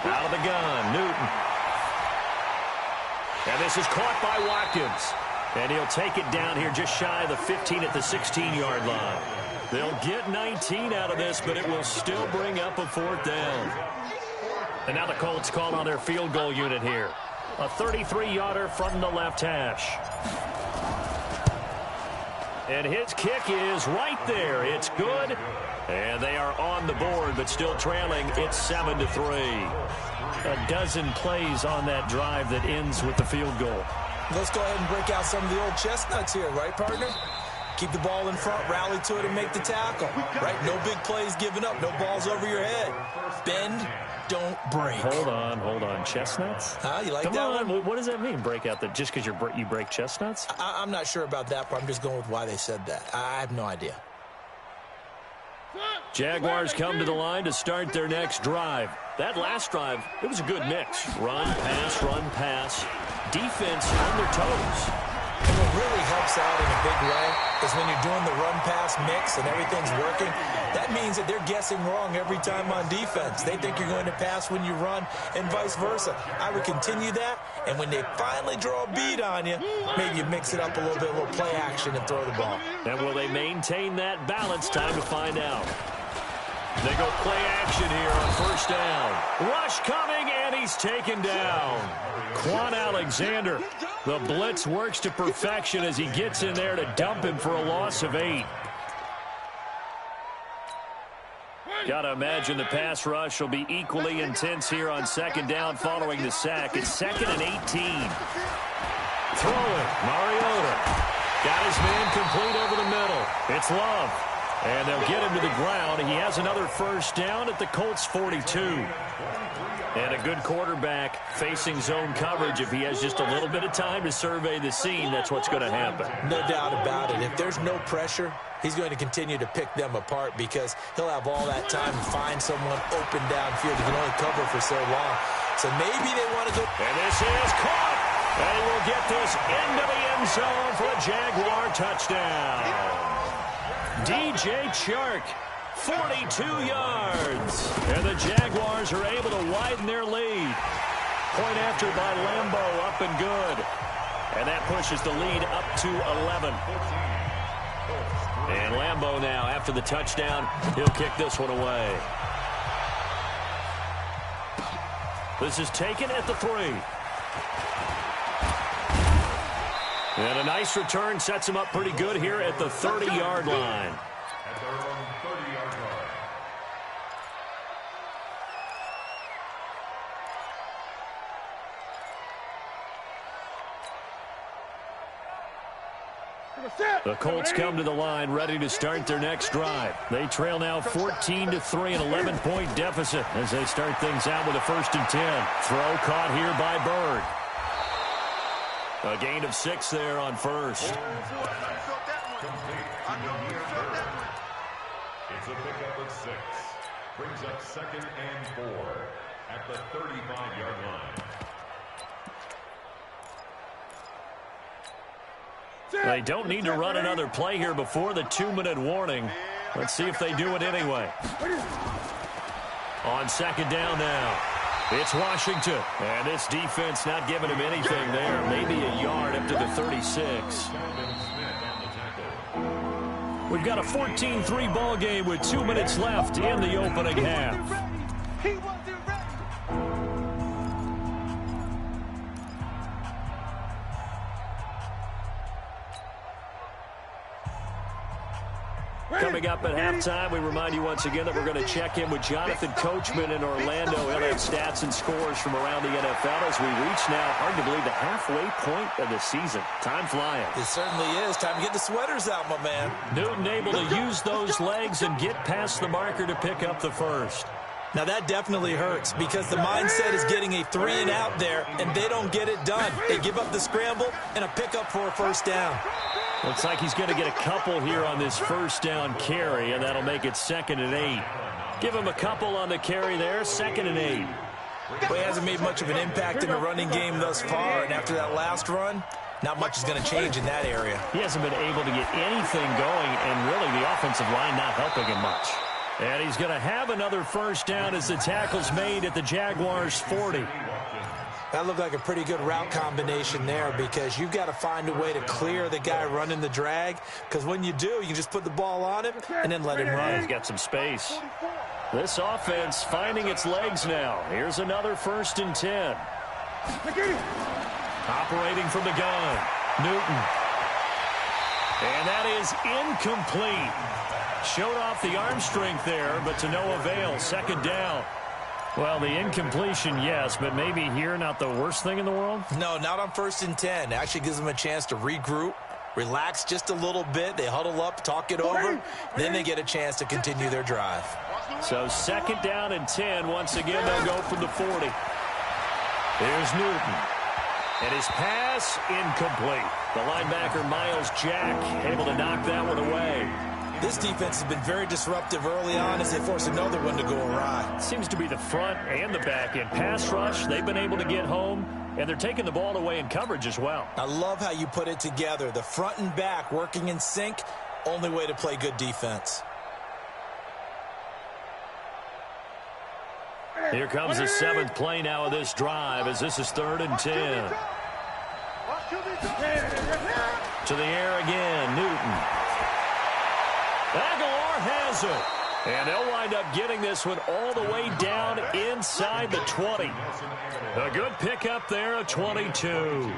Out of the gun, Newton. And this is caught by Watkins. And he'll take it down here just shy of the 15 at the 16-yard line. They'll get 19 out of this, but it will still bring up a 4th down. And now the Colts call on their field goal unit here. A 33-yarder from the left hash. And his kick is right there. It's good. And they are on the board, but still trailing. It's 7-3. A dozen plays on that drive that ends with the field goal. Let's go ahead and break out some of the old chestnuts here, right, partner? Keep the ball in front, rally to it, and make the tackle. Right? No big plays given up. No balls over your head. Bend, don't break. Hold on. Chestnuts? You like Come that on. one? What does that mean, break out? Just because you break chestnuts? I'm not sure about that, but I'm just going with why they said that. I have no idea. Jaguars come to the line to start their next drive. That last drive, it was a good mix. Run, pass. Defense on their toes. And what really helps out in a big way is when you're doing the run-pass mix and everything's working, that means that they're guessing wrong every time on defense. They think you're going to pass when you run and vice versa. I would continue that, and when they finally draw a beat on you, maybe you mix it up a little bit, a little play action and throw the ball. And will they maintain that balance? Time to find out. They go play action here on 1st down. Rush coming, and he's taken down. Quan Alexander. The blitz works to perfection as he gets in there to dump him for a loss of 8. Got to imagine the pass rush will be equally intense here on 2nd down following the sack. It's 2nd and 18. Throwing, Mariota. Got his man complete over the middle. It's Love. And they'll get him to the ground. He has another 1st down at the Colts 42. And a good quarterback facing zone coverage. If he has just a little bit of time to survey the scene, that's what's going to happen. No doubt about it. If there's no pressure, he's going to continue to pick them apart because he'll have all that time to find someone open downfield. He can only cover for so long. So maybe they want to go. And this is caught. And he will get this into the end zone for a Jaguar touchdown. DJ Chark, 42 yards. And the Jaguars are able to widen their lead. Point after by Lambeau, up and good. And that pushes the lead up to 11. And Lambeau now, after the touchdown, he'll kick this one away. This is taken at the 3. And a nice return sets him up pretty good here at the 30-yard line. The Colts come to the line ready to start their next drive. They trail now 14-3, an 11-point deficit as they start things out with a 1st and 10. Throw caught here by Bird. A gain of 6 there on first. It's a pickup of 6. Brings up 2nd and 4 at the 35-yard line. They don't need to run another play here before the 2-minute warning. Let's see if they do it anyway. On 2nd down now, it's Washington. And this defense not giving him anything there. Maybe a yard up to the 36. We've got a 14-3 ball game with 2 minutes left in the opening half. He wasn't ready. Coming up at halftime, we remind you once again that we're going to check in with Jonathan Coachman in Orlando. He'll have stats and scores from around the NFL as we reach now, hard to believe, the halfway point of the season. Time flying. It certainly is. Time to get the sweaters out, my man. Newton able to use those legs and get past the marker to pick up the first. Now that definitely hurts because the mindset is getting a 3 and out there, and they don't get it done. They give up the scramble and a pickup for a 1st down. Looks like he's going to get a couple here on this 1st down carry, and that'll make it 2nd and 8. Give him a couple on the carry there, 2nd and 8. Well, he hasn't made much of an impact in the running game thus far, and after that last run, not much is going to change in that area. He hasn't been able to get anything going, and really the offensive line not helping him much. And he's going to have another 1st down as the tackle's made at the Jaguars' 40. That looked like a pretty good route combination there because you've got to find a way to clear the guy running the drag, because when you do, you can just put the ball on him and then let him run. He's got some space. This offense finding its legs now. Here's another 1st and 10. Operating from the gun, Newton. And that is incomplete. Showed off the arm strength there, but to no avail. 2nd down. Well, the incompletion, yes, but maybe here not the worst thing in the world? No, not on 1st and 10. Actually gives them a chance to regroup, relax just a little bit. They huddle up, talk it over. Then they get a chance to continue their drive. So 2nd down and 10. Once again, they'll go from the 40. Here's Newton. And his pass incomplete. The linebacker, Miles Jack, able to knock that one away. This defense has been very disruptive early on as they force another one to go awry. Seems to be the front and the back end. Pass rush, they've been able to get home, and they're taking the ball away in coverage as well. I love how you put it together. The front and back working in sync, only way to play good defense. Here comes the 7th play now of this drive as this is 3rd and 10. To the air again, Newton. Aguilar has it. And they'll wind up getting this one all the way down inside the 20. A good pickup there, a 22.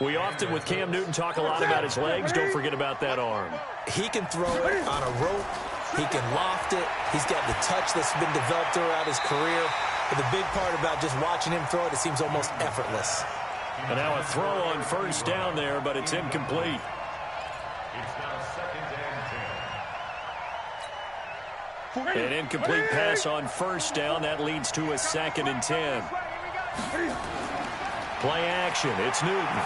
We often, with Cam Newton, talk a lot about his legs. Don't forget about that arm. He can throw it on a rope. He can loft it. He's got the touch that's been developed throughout his career. But the big part about just watching him throw it, it seems almost effortless. And now a throw on 1st down there, but it's incomplete. It's now 2nd and 10. An incomplete pass on 1st down. That leads to a 2nd and 10. Play action. It's Newton.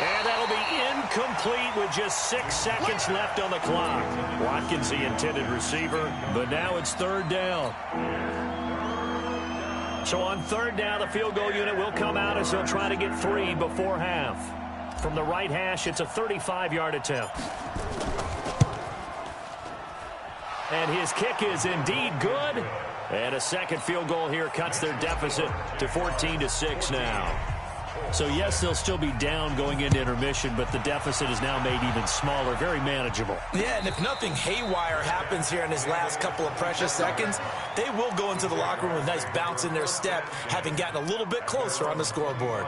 And that'll be incomplete with just 6 seconds left on the clock. Watkins, the intended receiver, but now it's 3rd down. So on 3rd down, the field goal unit will come out as they'll try to get 3 before half. From the right hash, it's a 35-yard attempt. And his kick is indeed good. And a 2nd field goal here cuts their deficit to 14-6 now. So, yes, they'll still be down going into intermission, but the deficit is now made even smaller, very manageable. Yeah, and if nothing haywire happens here in his last couple of precious seconds, they will go into the locker room with a nice bounce in their step, having gotten a little bit closer on the scoreboard.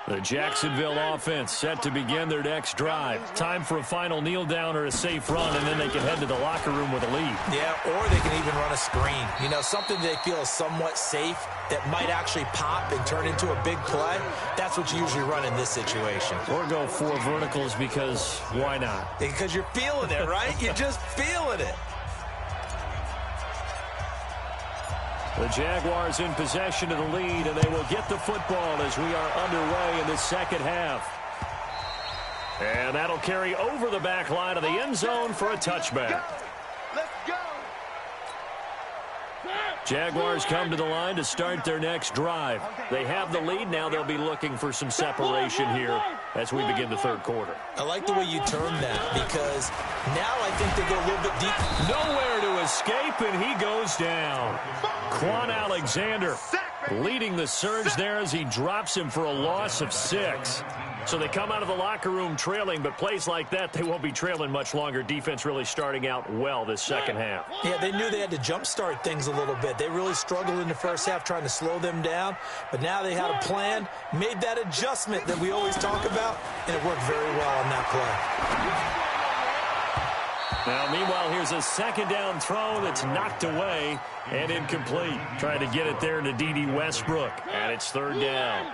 The Jacksonville offense set to begin their next drive. Time for a final kneel down or a safe run, and then they can head to the locker room with a lead. Yeah, or they can even run a screen. You know, something they feel is somewhat safe that might actually pop and turn into a big play. That's what you usually run in this situation. Or go 4 verticals because why not? Because you're feeling it, right? You're just feeling it. The Jaguars in possession of the lead, and they will get the football as we are underway in the second half. And that'll carry over the back line of the end zone for a touchback. Let's go. Jaguars come to the line to start their next drive. They have the lead. Now they'll be looking for some separation here as we begin the third quarter. I like the way you termed that because now I think they go a little bit deep. Nowhere to escape, and he goes down. Quan Alexander leading the surge there as he drops him for a loss of 6. So they come out of the locker room trailing, but plays like that, they won't be trailing much longer. Defense really starting out well this second half. Yeah, they knew they had to jumpstart things a little bit. They really struggled in the first half trying to slow them down, but now they had a plan, made that adjustment that we always talk about, and it worked very well on that play. Now, meanwhile, here's a second down throw that's knocked away and incomplete. Trying to get it there to D.D. Westbrook, and it's third down.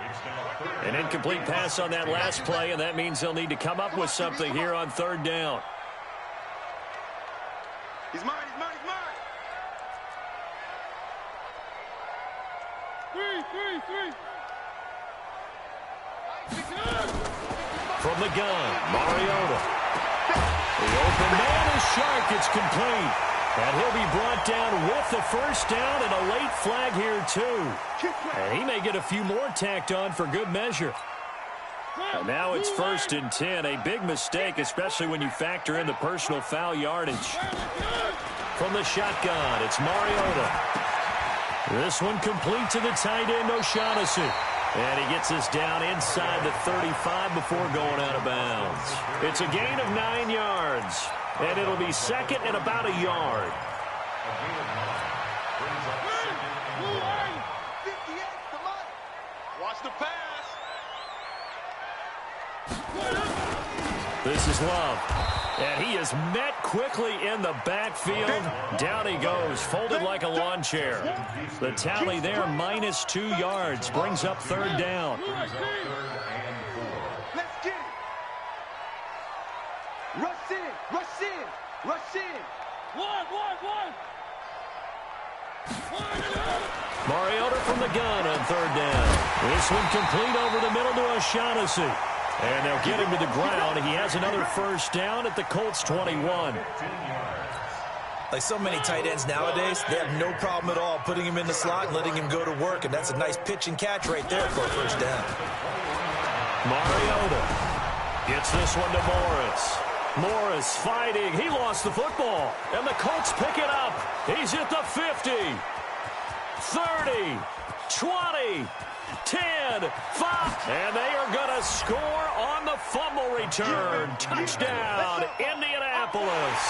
An incomplete pass on that last play, and that means they'll need to come up with something here on third down. He's mine, he's mine, he's mine. 3. From the gun, Mariota. The open man is Shark. It's complete. And he'll be brought down with the first down and a late flag here, too. And he may get a few more tacked on for good measure. And now it's 1st and 10. A big mistake, especially when you factor in the personal foul yardage. From the shotgun, it's Mariota. This one complete to the tight end, O'Shaughnessy. And he gets us down inside the 35 before going out of bounds. It's a gain of 9 yards. And it'll be second and about a yard. Watch the pass. This is Love. And he is met quickly in the backfield. Down he goes, folded like a lawn chair. The tally there, -2 yards, brings up third down. Let's get it. Rush in, rush in, rush in. One. Mariota from the gun on third down. This one complete over the middle to O'Shaughnessy. And they'll get him to the ground. He has another first down at the Colts 21. Like so many tight ends nowadays, they have no problem at all putting him in the slot and letting him go to work. And that's a nice pitch and catch right there for a first down. Mariota gets this one to Morris. Morris fighting. He lost the football. And the Colts pick it up. He's at the 50. 30. 20. 10. 5. And they are going to score on the fumble return. Touchdown, Indianapolis.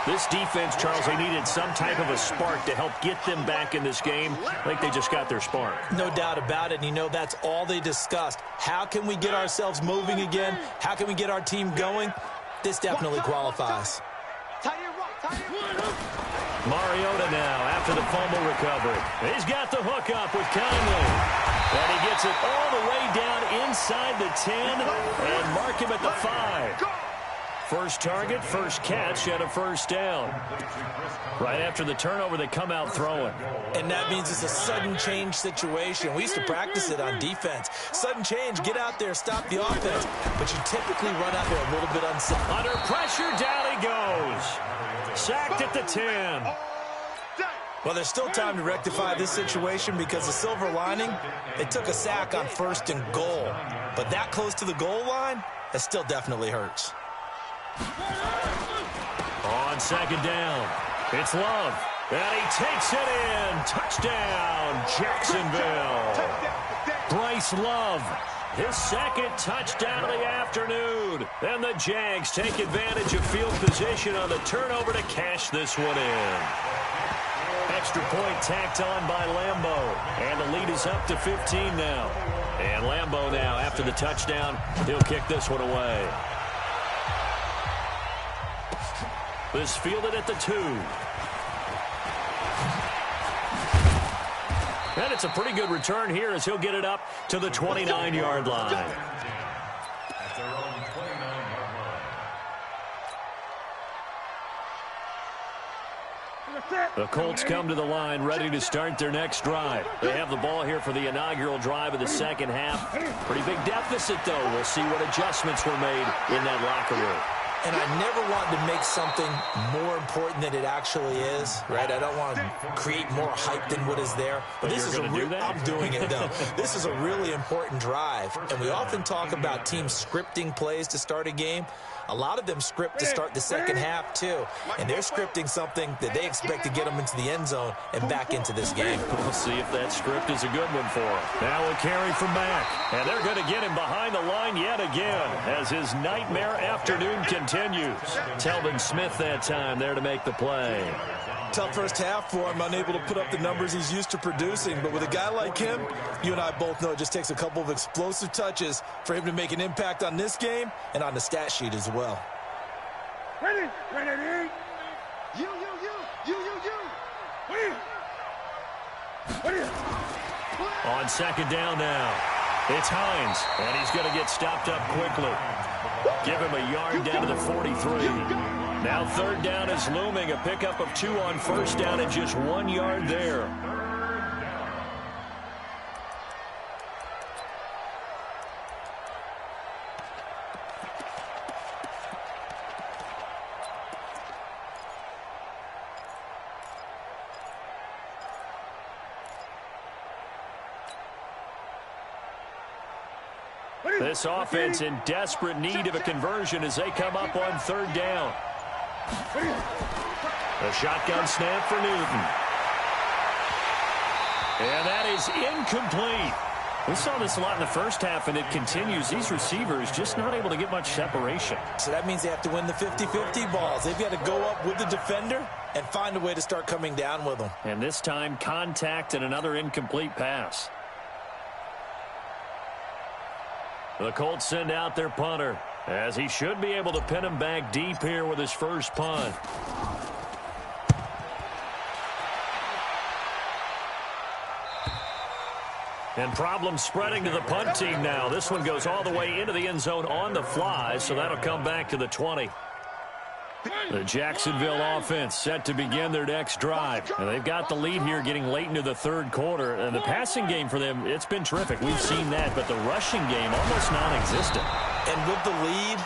This defense, Charles, they needed some type of a spark to help get them back in this game. I think they just got their spark. No doubt about it. And you know, that's all they discussed. How can we get ourselves moving again? How can we get our team going? This definitely qualifies. Mariota now after the fumble recovery. He's got the hook up with Conley. And he gets it all the way down inside the 10 and mark him at the 5. First target, first catch, and a first down. Right after the turnover, they come out throwing. And that means it's a sudden change situation. We used to practice it on defense. Sudden change, get out there, stop the offense. But you typically run out there a little bit unsafe. Under pressure, down he goes. Sacked at the 10. Well, there's still time to rectify this situation because the silver lining, they took a sack on 1st and goal. But that close to the goal line, that still definitely hurts. On second down, it's Love. And he takes it in. Touchdown, Jacksonville. Bryce Love, his second touchdown of the afternoon. And the Jags take advantage of field position on the turnover to cash this one in. extra point tacked on by Lambeau. And the lead is up to 15 now. And Lambeau now, after the touchdown, he'll kick this one away. This fielded at the 2. And it's a pretty good return here as he'll get it up to the 29-yard line. At their own 29-yard line. The Colts come to the line ready to start their next drive. They have the ball here for the inaugural drive of the second half. Pretty big deficit, though. We'll see what adjustments were made in that locker room. And I never want to make something more important than it actually is, right? I don't want to create more hype than what is there. But this is a real, I'm doing it, though. This is a really important drive. And we often talk about teams scripting plays to start a game. A lot of them script to start the second half, too. And they're scripting something that they expect to get them into the end zone and back into this game. We'll see if that script is a good one for him. Now a carry from Mack. And they're going to get him behind the line yet again as his nightmare afternoon continues. Telvin Smith that time there to make the play. Tough first half for him, unable to put up the numbers he's used to producing. But with a guy like him, you and I both know it just takes a couple of explosive touches for him to make an impact on this game and on the stat sheet as well. Ready? You. On second down now, it's Hines, and he's going to get stopped up quickly. Give him a yard down to the 43. Now third down is looming, a pickup of 2 on first down and just 1 yard there. This offense in desperate need of a conversion as they come up on third down. A shotgun snap for Newton. And that is incomplete. We saw this a lot in the first half, and it continues. These receivers just not able to get much separation. So that means they have to win the 50-50 balls. They've got to go up with the defender and find a way to start coming down with them. And this time, contact and another incomplete pass. The Colts send out their punter, as he should be able to pin him back deep here with his first punt. And problems spreading to the punt team now. This one goes all the way into the end zone on the fly, so that'll come back to the 20. The Jacksonville offense set to begin their next drive. And they've got the lead here getting late into the third quarter. And the passing game for them, it's been terrific. We've seen that, but the rushing game almost non-existent. And with the lead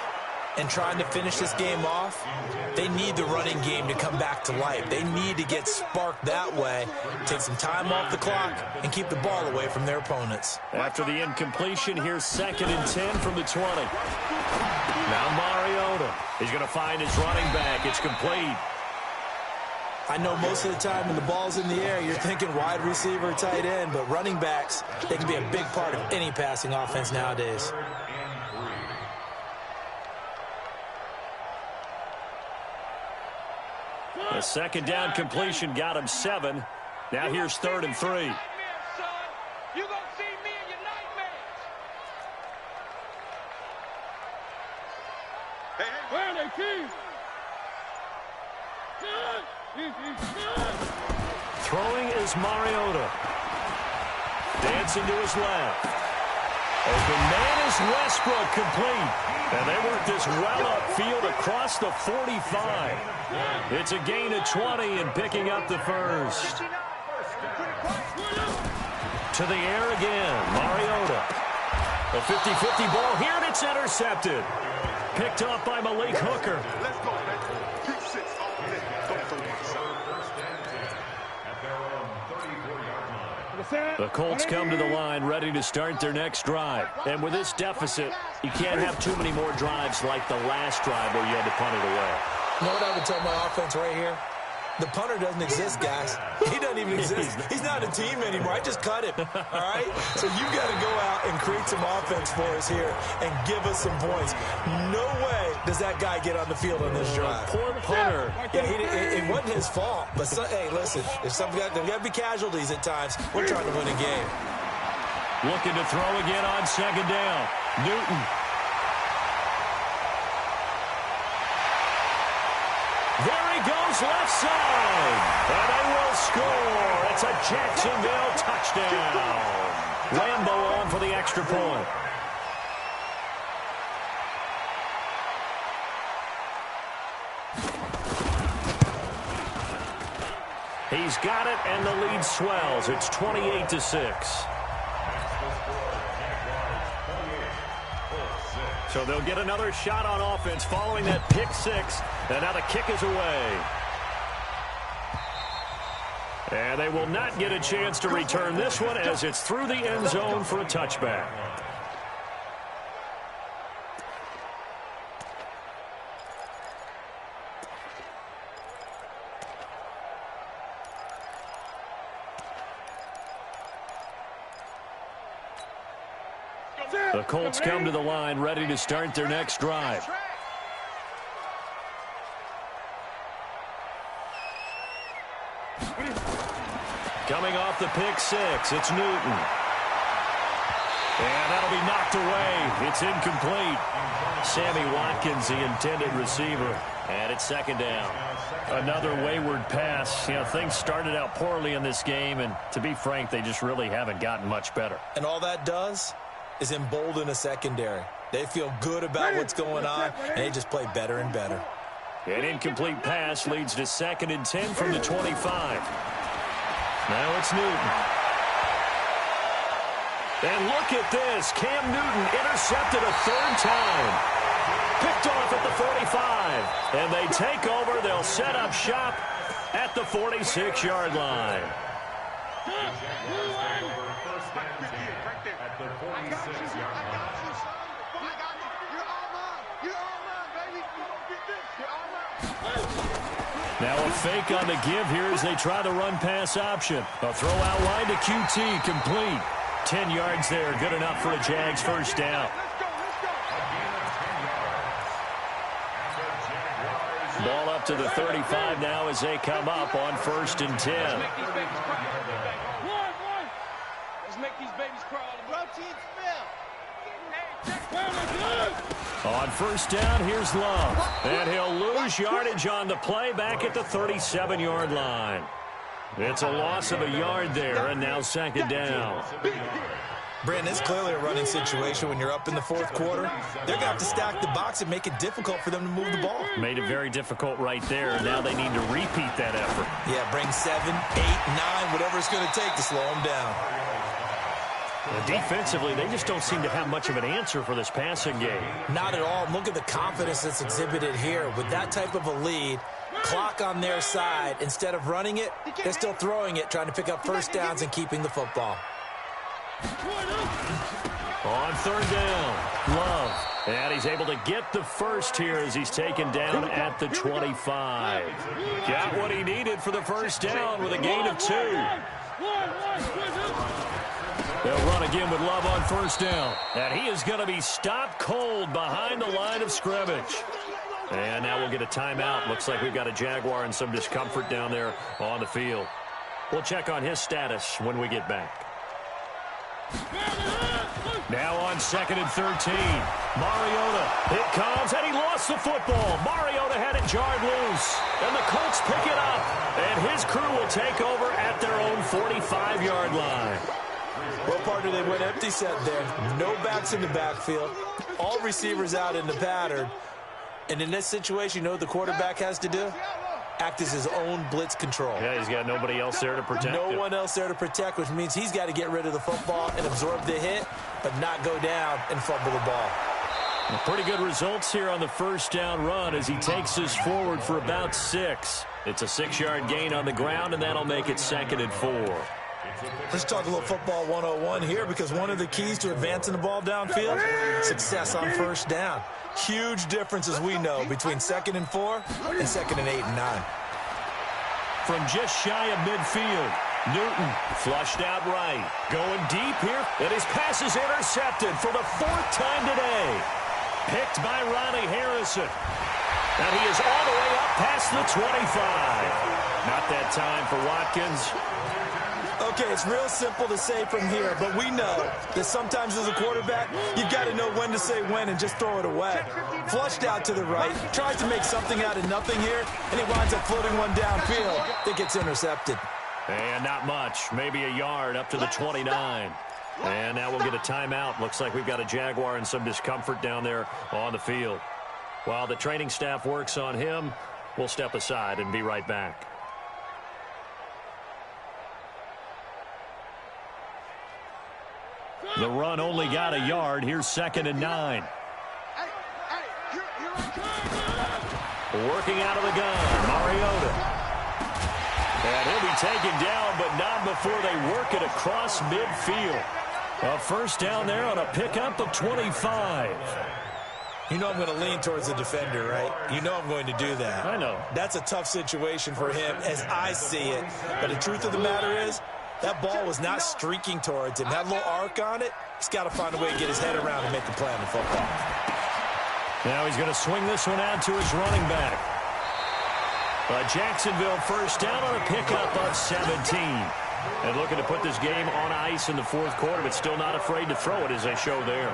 and trying to finish this game off, they need the running game to come back to life. They need to get sparked that way, take some time off the clock, and keep the ball away from their opponents. After the incompletion, here's 2nd and 10 from the 20. Now Mariota. He's going to find his running back. It's complete. I know most of the time when the ball's in the air, you're thinking wide receiver, tight end, but running backs, they can be a big part of any passing offense nowadays. The second down completion got him 7. Now here's 3rd and 3. You gonna see me in your nightmares. Hey, where are they, keys? Throwing is Mariota. Dancing to his left. Open man is Westbrook, complete. And they work this well upfield across the 45. It's a gain of 20 and picking up the first. To the air again, Mariota. A 50-50 ball here, and it's intercepted. Picked up by Malik Hooker. Let's go, man. Keep 6 all day. Don't throw At their own 34-yard line. The Colts come to the line ready to start their next drive. And with this deficit, you can't have too many more drives like the last drive where you had to punt it away. You know what I would tell my offense right here? The punter doesn't exist, guys. He doesn't even exist. He's not a team anymore. I just cut him, all right? So you've got to go out and create some offense for us here and give us some points. No way does that guy get on the field on this drive. Poor punter. Yeah, it wasn't his fault. But, hey, listen, there's got to be casualties at times. We're trying to win a game. Looking to throw again on second down. Newton. There he goes, left side. And they will score. It's a Jacksonville touchdown. Lambo on for the extra point. He's got it, and the lead swells. It's 28-6. So they'll get another shot on offense following that pick six. And now the kick is away. And they will not get a chance to return this one as it's through the end zone for a touchback. The Colts come to the line ready to start their next drive. Coming off the pick six, it's Newton. And that'll be knocked away. It's incomplete. Sammy Watkins, the intended receiver. And it's second down. Another wayward pass. You know, things started out poorly in this game, and to be frank, they just really haven't gotten much better. And all that does is embolden a secondary. They feel good about what's going on, and they just play better and better. An incomplete pass leads to 2nd and 10 from the 25. Now it's Newton. And look at this. Cam Newton intercepted a third time. Picked off at the 45. And they take over. They'll set up shop at the 46-yard line. At the 46-yard line. Now a fake on the give here as they try the run-pass option. A throw out wide to QT, complete. 10 yards there, good enough for a Jags first down. Ball up to the 35 now as they come up on 1st and 10. Let's make these babies crawl. Protein On 1st down, here's Love. And he'll lose yardage on the play back at the 37-yard line. It's a loss of a yard there, and now 2nd down. Brandon, it's clearly a running situation when you're up in the 4th quarter. They're going to have to stack the box and make it difficult for them to move the ball. Made it very difficult right there. Now they need to repeat that effort. Yeah, bring 7, 8, 9, whatever it's going to take to slow them down. Defensively, they just don't seem to have much of an answer for this passing game. Not at all. Look at the confidence that's exhibited here. With that type of a lead, clock on their side, instead of running it, they're still throwing it, trying to pick up first downs and keeping the football. On 3rd down, Love. And he's able to get the first here as he's taken down at the 25. Got what he needed for the first down with a gain of 2. They'll run again with Love on 1st down. And he is going to be stopped cold behind the line of scrimmage. And now we'll get a timeout. Looks like we've got a Jaguar in some discomfort down there on the field. We'll check on his status when we get back. Now on 2nd and 13. Mariota. It comes, and he lost the football. Mariota had it jarred loose. And the Colts pick it up. And his crew will take over at their own 45-yard line. Well, partner, they went empty set there. No backs in the backfield. All receivers out in the pattern. And in this situation, you know what the quarterback has to do? Act as his own blitz control. Yeah, he's got nobody else there to protect him. No one else there to protect, which means he's got to get rid of the football and absorb the hit, but not go down and fumble the ball. Well, pretty good results here on the first down run as he takes us forward for about 6. It's a 6-yard gain on the ground, and that'll make it 2nd and 4. Let's talk a little football 101 here, because one of the keys to advancing the ball downfield, success on first down. Huge difference, as we know, between 2nd and 4 and 2nd and 8 and 9. from just shy of midfield. Newton flushed out right. Going deep here, and his pass is intercepted for the 4th time today. Picked by Ronnie Harrison. And he is all the way up past the 25. Not that time for Watkins. Okay, it's real simple to say from here, but we know that sometimes as a quarterback, you've got to know when to say when and just throw it away. Flushed out to the right, tries to make something out of nothing here, and he winds up floating one downfield that gets intercepted. And not much, maybe a yard up to the 29. And now we'll get a timeout. Looks like we've got a Jaguar in some discomfort down there on the field. While the training staff works on him, we'll step aside and be right back. The run only got a yard. Here's 2nd and 9. Working out of the gun, Mariota. And he'll be taken down, but not before they work it across midfield. A first down there on a pickup of 25. You know I'm going to lean towards the defender, right? You know I'm going to do that. I know. That's a tough situation for him as I see it. But the truth of the matter is, that ball was not streaking towards him. That little arc on it, he's got to find a way to get his head around and make a play on the football. Now he's going to swing this one out to his running back. Jacksonville first down on a pickup of 17. And looking to put this game on ice in the 4th quarter, but still not afraid to throw it as they show there.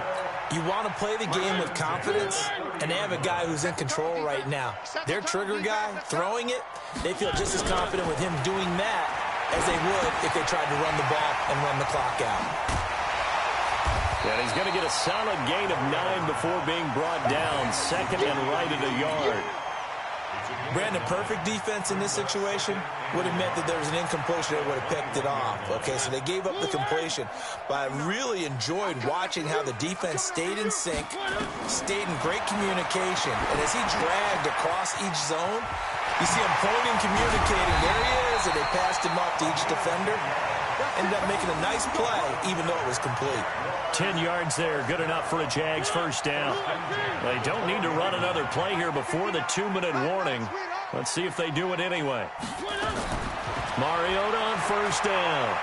You want to play the game with confidence, and they have a guy who's in control right now. Their trigger guy, throwing it, they feel just as confident with him doing that as they would if they tried to run the ball and run the clock out. And he's going to get a solid gain of 9 before being brought down. 2nd and right at a yard. Brandon, perfect defense in this situation would have meant that there was an incompletion. They would have picked it off. Okay, so they gave up the completion. But I really enjoyed watching how the defense stayed in sync, stayed in great communication. And as he dragged across each zone, you see him pointing, communicating. There he is, and they passed him off to each defender. Ended up making a nice play, even though it was complete. 10 yards there, good enough for a Jags first down. They don't need to run another play here before the 2-minute warning. Let's see if they do it anyway. Mariota on first down.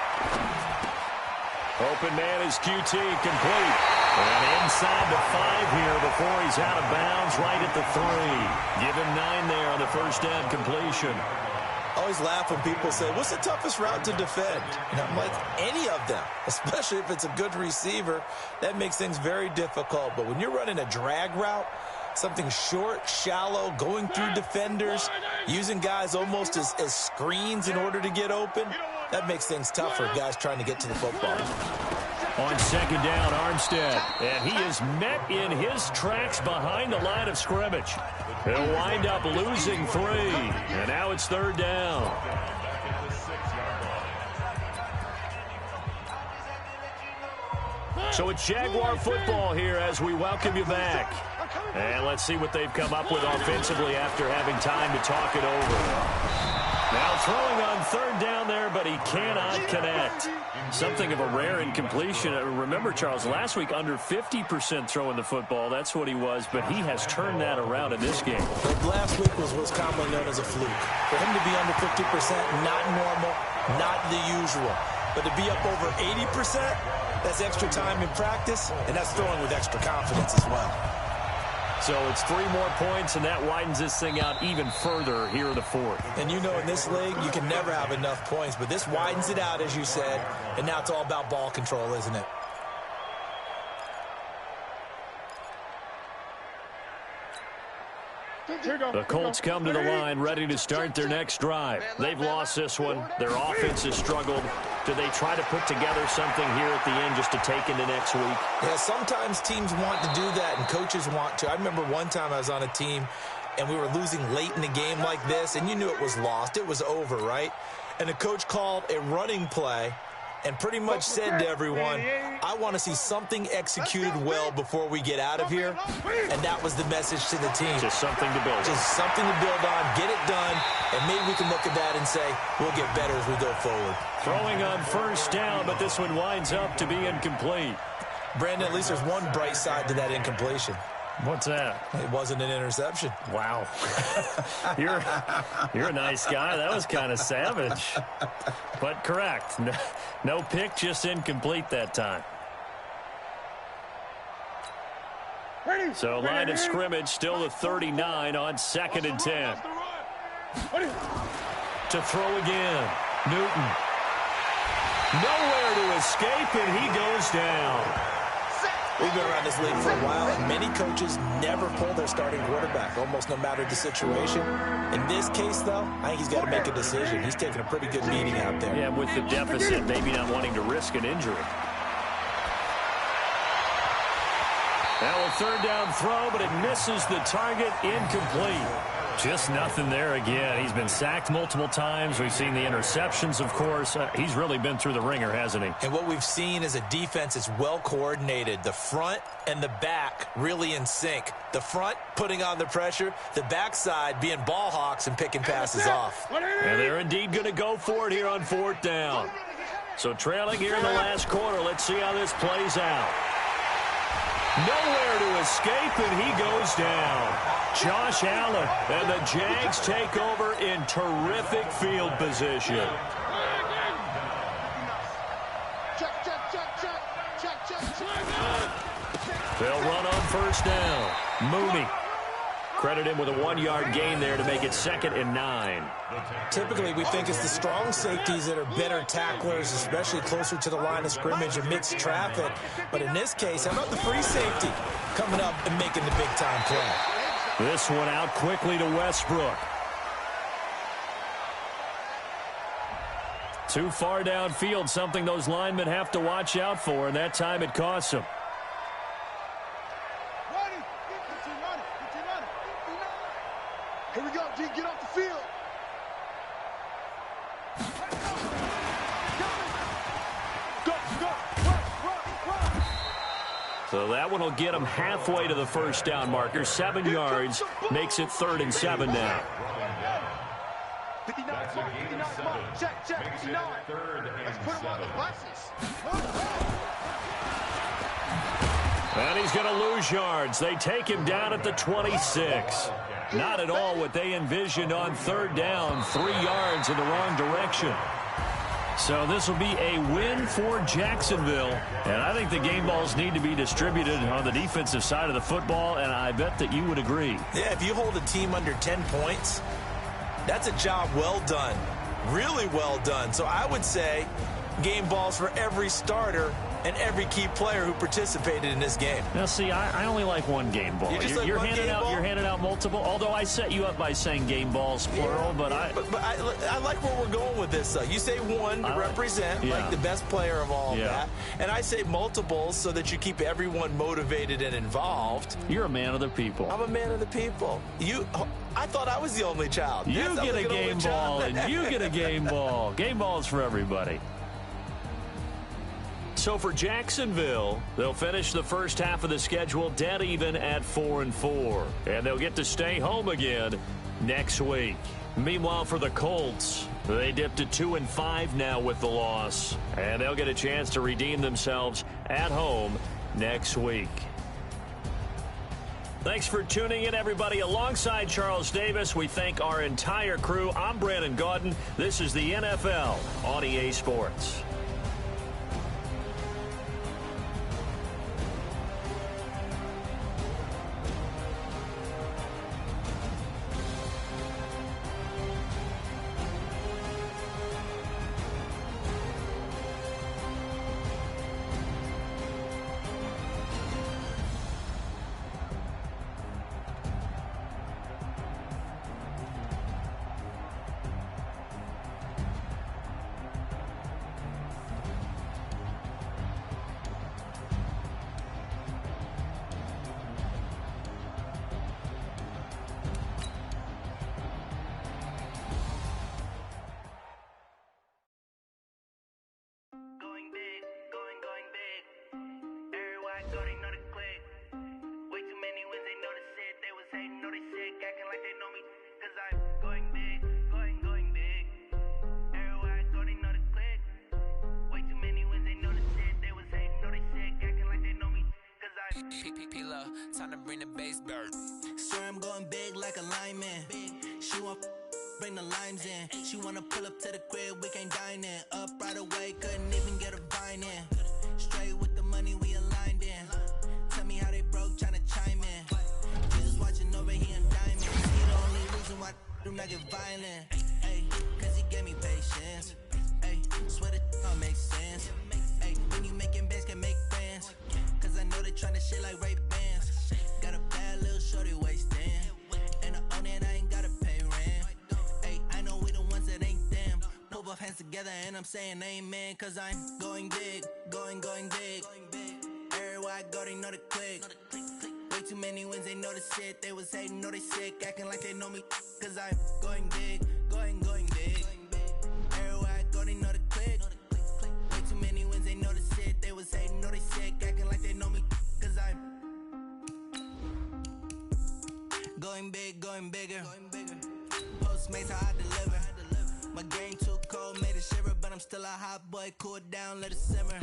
Open man is QT, complete. And inside the 5 here before he's out of bounds, right at the 3. Give him 9 there on the first down completion. I always laugh when people say, what's the toughest route to defend? And I'm like, any of them, especially if it's a good receiver. That makes things very difficult. But when you're running a drag route, something short, shallow, going through defenders, using guys almost as screens in order to get open, that makes things tougher, guys trying to get to the football. On 2nd down, Armstead. And he is met in his tracks behind the line of scrimmage. He'll wind up losing 3. And now it's 3rd down. So it's Jaguar football here as we welcome you back. And let's see what they've come up with offensively after having time to talk it over. Now throwing on 3rd down there, but he cannot connect. Something of a rare incompletion. Remember, Charles, last week under 50% throwing the football. That's what he was, but he has turned that around in this game. Last week was commonly known as a fluke. For him to be under 50%, not normal, not the usual. But to be up over 80%, that's extra time in practice, and that's throwing with extra confidence as well. So it's 3 more points, and that widens this thing out even further here in the 4th. And you know in this league, you can never have enough points, but this widens it out, as you said, and now it's all about ball control, isn't it? The Colts come to the line ready to start their next drive. They've lost this one. Their offense has struggled. Do they try to put together something here at the end just to take into next week? Yeah, sometimes teams want to do that and coaches want to. I remember one time I was on a team and we were losing late in the game like this, and you knew it was lost. It was over, right? And the coach called a running play and pretty much said to everyone, I want to see something executed well before we get out of here. And that was the message to the team. Just something to build on. Just something to build on, get it done, and maybe we can look at that and say, we'll get better as we go forward. Throwing on first down, but this one winds up to be incomplete. Brandon, at least there's one bright side to that incompletion. What's that? It wasn't an interception. Wow. You're a nice guy. That was kind of savage. But correct. No pick, just incomplete that time. So line of scrimmage still the 39 on 2nd and 10. To throw again. Newton. Nowhere to escape, and he goes down. We've been around this league for a while, and many coaches never pull their starting quarterback, almost no matter the situation. In this case, though, I think he's got to make a decision. He's taking a pretty good beating out there. Yeah, with the deficit, maybe not wanting to risk an injury. Now a 3rd down throw, but it misses the target, incomplete. Just nothing there again. He's been sacked multiple times. We've seen the interceptions, of course. He's really been through the ringer, hasn't he? And what we've seen is a defense that's well coordinated. The front and the back really in sync. The front putting on the pressure. The backside being ball hawks and picking passes off. And they're indeed going to go for it here on 4th down. So trailing here in the last quarter. Let's see how this plays out. Nowhere to escape, and he goes down. Josh Allen, and the Jags take over in terrific field position. They'll run on 1st down. Mooney. Credit him with a 1-yard gain there to make it 2nd and 9. Typically, we think it's the strong safeties that are better tacklers, especially closer to the line of scrimmage and mixed traffic. But in this case, how about the free safety coming up and making the big-time play? This one out quickly to Westbrook. Too far downfield, something those linemen have to watch out for, and that time it costs them. Here we go, G. Get off the field. Run. So that one will get them halfway to the 1st down marker. 7 yards makes it 3rd and 7 now. 59, check, 59. Let's put him on the buses. And he's going to lose yards. They take him down at the 26. Not at all what they envisioned on 3rd down. 3 yards in the wrong direction. So this will be a win for Jacksonville. And I think the game balls need to be distributed on the defensive side of the football, and I bet that you would agree. Yeah, if you hold a team under 10 points, that's a job well done. Really well done. So I would say game balls for every starter and every key player who participated in this game. Now, see, I only like one game ball. You're handing out multiple, although I set you up by saying game balls, plural, but I like where we're going with this, though. You say one to represent, like the best player of all of that, and I say multiples so that you keep everyone motivated and involved. You're a man of the people. I'm a man of the people. I thought I was the only child. You get a game ball, and you get a game ball. Game balls for everybody. So for Jacksonville, they'll finish the first half of the schedule dead even at 4-4. And they'll get to stay home again next week. Meanwhile, for the Colts, they dipped to 2-5 now with the loss. And they'll get a chance to redeem themselves at home next week. Thanks for tuning in, everybody. Alongside Charles Davis, we thank our entire crew. I'm Brandon Gaudin. This is the NFL on EA Sports. P-P-P-Love, time to bring the bass bird. Swear I'm going big like a lineman. She want bring the limes in. She wanna pull up to the crib, we can't dine in. Up right away, couldn't even get a vine in. Straight with the money we aligned in. Tell me how they broke, tryna chime in. Jesus watching over, he in diamonds. He the only reason why I do not get violent. Ay, cause he gave me patience. Ay, swear that all makes sense. Ay, when you making bands, can make friends. Cause I know they tryna shit like Ray Bans. Got a bad little shorty wasting. And I own it, I ain't gotta pay rent. Ay, I know we the ones that ain't them. Pull both hands together and I'm saying amen. Cause I'm going big, going big. Everywhere I go, they know the click. Way too many wins, they know the shit. They was hating, know they sick, acting like they know me. Cause I'm going big, going big. Everywhere I go, they know the click. Way too many wins, they know the shit. They was hating, know they sick, acting like they know me. Cause I'm going big, going bigger. Postmates, how I deliver. My game too cold, made it shiver. But I'm still a hot boy, cool it down, let it simmer.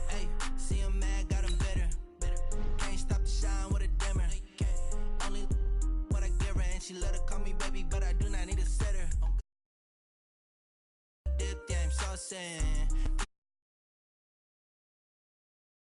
Hey, see him mad, got him bitter. Can't stop the shine with a dimmer. Only what I give her, and she let her call me baby, but I do not need a sitter. Dip, yeah, I'm saucing.